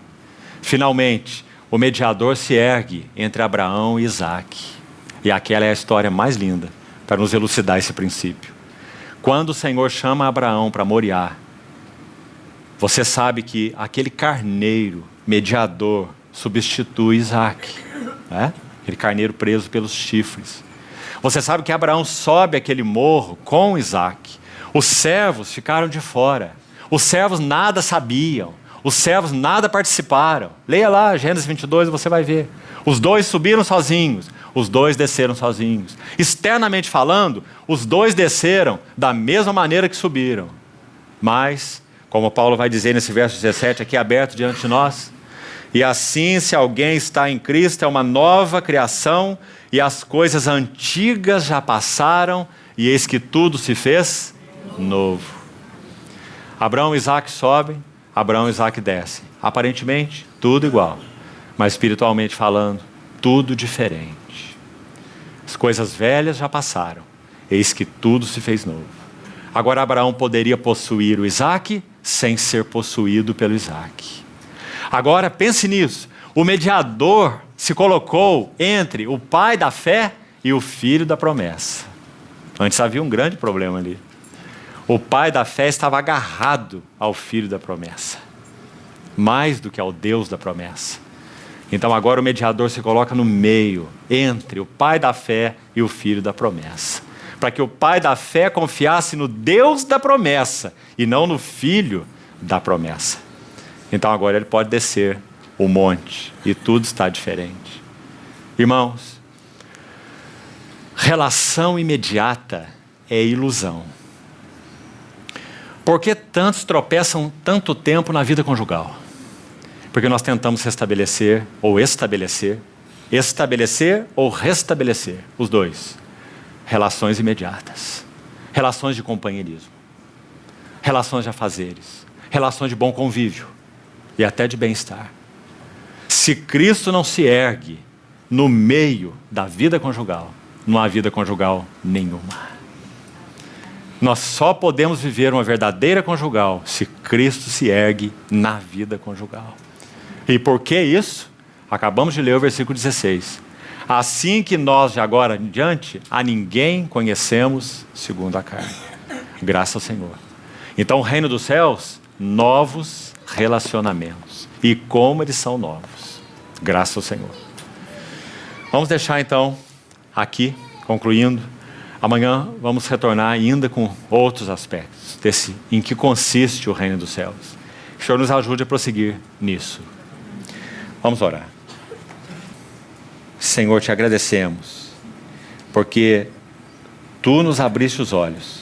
Finalmente, o mediador se ergue entre Abraão e Isaque. E aquela é a história mais linda, para nos elucidar esse princípio. Quando o Senhor chama Abraão para Moriá, você sabe que aquele carneiro mediador substitui Isaque, né? Aquele carneiro preso pelos chifres. Você sabe que Abraão sobe aquele morro com Isaque. Os servos ficaram de fora. Os servos nada sabiam. Os servos nada participaram. Leia lá, Gênesis 22, você vai ver. Os dois subiram sozinhos. Os dois desceram sozinhos. Externamente falando, os dois desceram da mesma maneira que subiram. Mas, como Paulo vai dizer nesse verso 17, aqui aberto diante de nós, e assim, se alguém está em Cristo, é uma nova criação, e as coisas antigas já passaram, e eis que tudo se fez novo. Abraão e Isaque sobem, Abraão e Isaque descem. Aparentemente, tudo igual, mas espiritualmente falando, tudo diferente. As coisas velhas já passaram, eis que tudo se fez novo. Agora Abraão poderia possuir o Isaque sem ser possuído pelo Isaque. Agora pense nisso, o mediador se colocou entre o pai da fé e o filho da promessa. Antes havia um grande problema ali. O pai da fé estava agarrado ao filho da promessa, mais do que ao Deus da promessa. Então agora o mediador se coloca no meio, entre o pai da fé e o filho da promessa, para que o pai da fé confiasse no Deus da promessa e não no filho da promessa. Então agora ele pode descer o monte e tudo está diferente. Irmãos, relação imediata é ilusão. Por que tantos tropeçam tanto tempo na vida conjugal? Porque nós tentamos restabelecer ou estabelecer ou restabelecer, os dois. Relações imediatas, relações de companheirismo, relações de afazeres, relações de bom convívio e até de bem-estar. Se Cristo não se ergue no meio da vida conjugal, não há vida conjugal nenhuma. Nós só podemos viver uma verdadeira conjugal se Cristo se ergue na vida conjugal. E por que isso? Acabamos de ler o versículo 16. Assim que nós de agora em diante a ninguém conhecemos segundo a carne. Graças ao Senhor. Então o reino dos céus, novos relacionamentos. E como eles são novos. Graças ao Senhor. Vamos deixar então aqui, concluindo. Amanhã vamos retornar ainda com outros aspectos desse, em que consiste o reino dos céus. Que o Senhor nos ajude a prosseguir nisso. Vamos orar. Senhor, te agradecemos, porque Tu nos abriste os olhos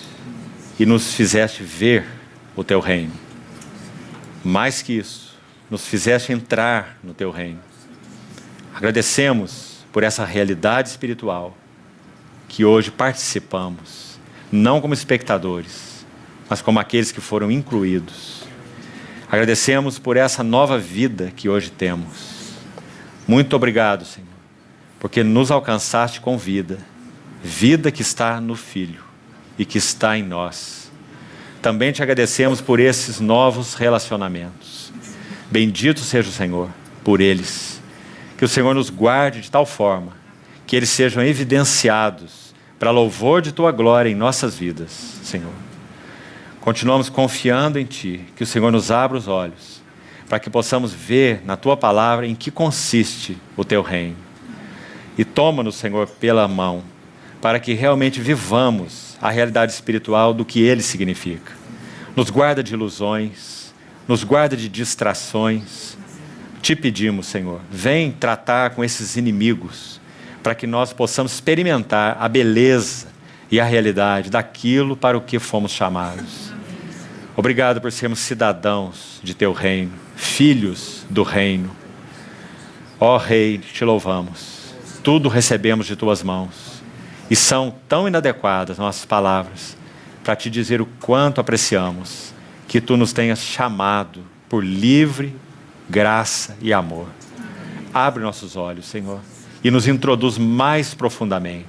e nos fizeste ver o Teu reino. Mais que isso, nos fizeste entrar no Teu reino. Agradecemos por essa realidade espiritual que hoje participamos, não como espectadores, mas como aqueles que foram incluídos. Agradecemos por essa nova vida que hoje temos. Muito obrigado, Senhor, porque nos alcançaste com vida, vida que está no Filho e que está em nós. Também te agradecemos por esses novos relacionamentos. Bendito seja o Senhor por eles. Que o Senhor nos guarde de tal forma que eles sejam evidenciados para louvor de tua glória em nossas vidas, Senhor. Continuamos confiando em Ti, que o Senhor nos abra os olhos, para que possamos ver na Tua palavra em que consiste o Teu reino. E toma-nos, Senhor, pela mão, para que realmente vivamos a realidade espiritual do que Ele significa. Nos guarda de ilusões, nos guarda de distrações. Te pedimos, Senhor, vem tratar com esses inimigos, para que nós possamos experimentar a beleza e a realidade daquilo para o que fomos chamados. Obrigado por sermos cidadãos de Teu reino, filhos do reino. Ó Rei, te louvamos. Tudo recebemos de Tuas mãos. E são tão inadequadas nossas palavras para Te dizer o quanto apreciamos que Tu nos tenhas chamado por livre graça e amor. Abre nossos olhos, Senhor, e nos introduz mais profundamente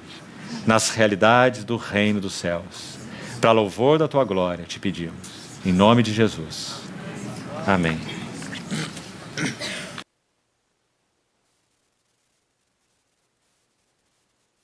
nas realidades do reino dos céus. Para louvor da Tua glória, te pedimos. Em nome de Jesus. Amém.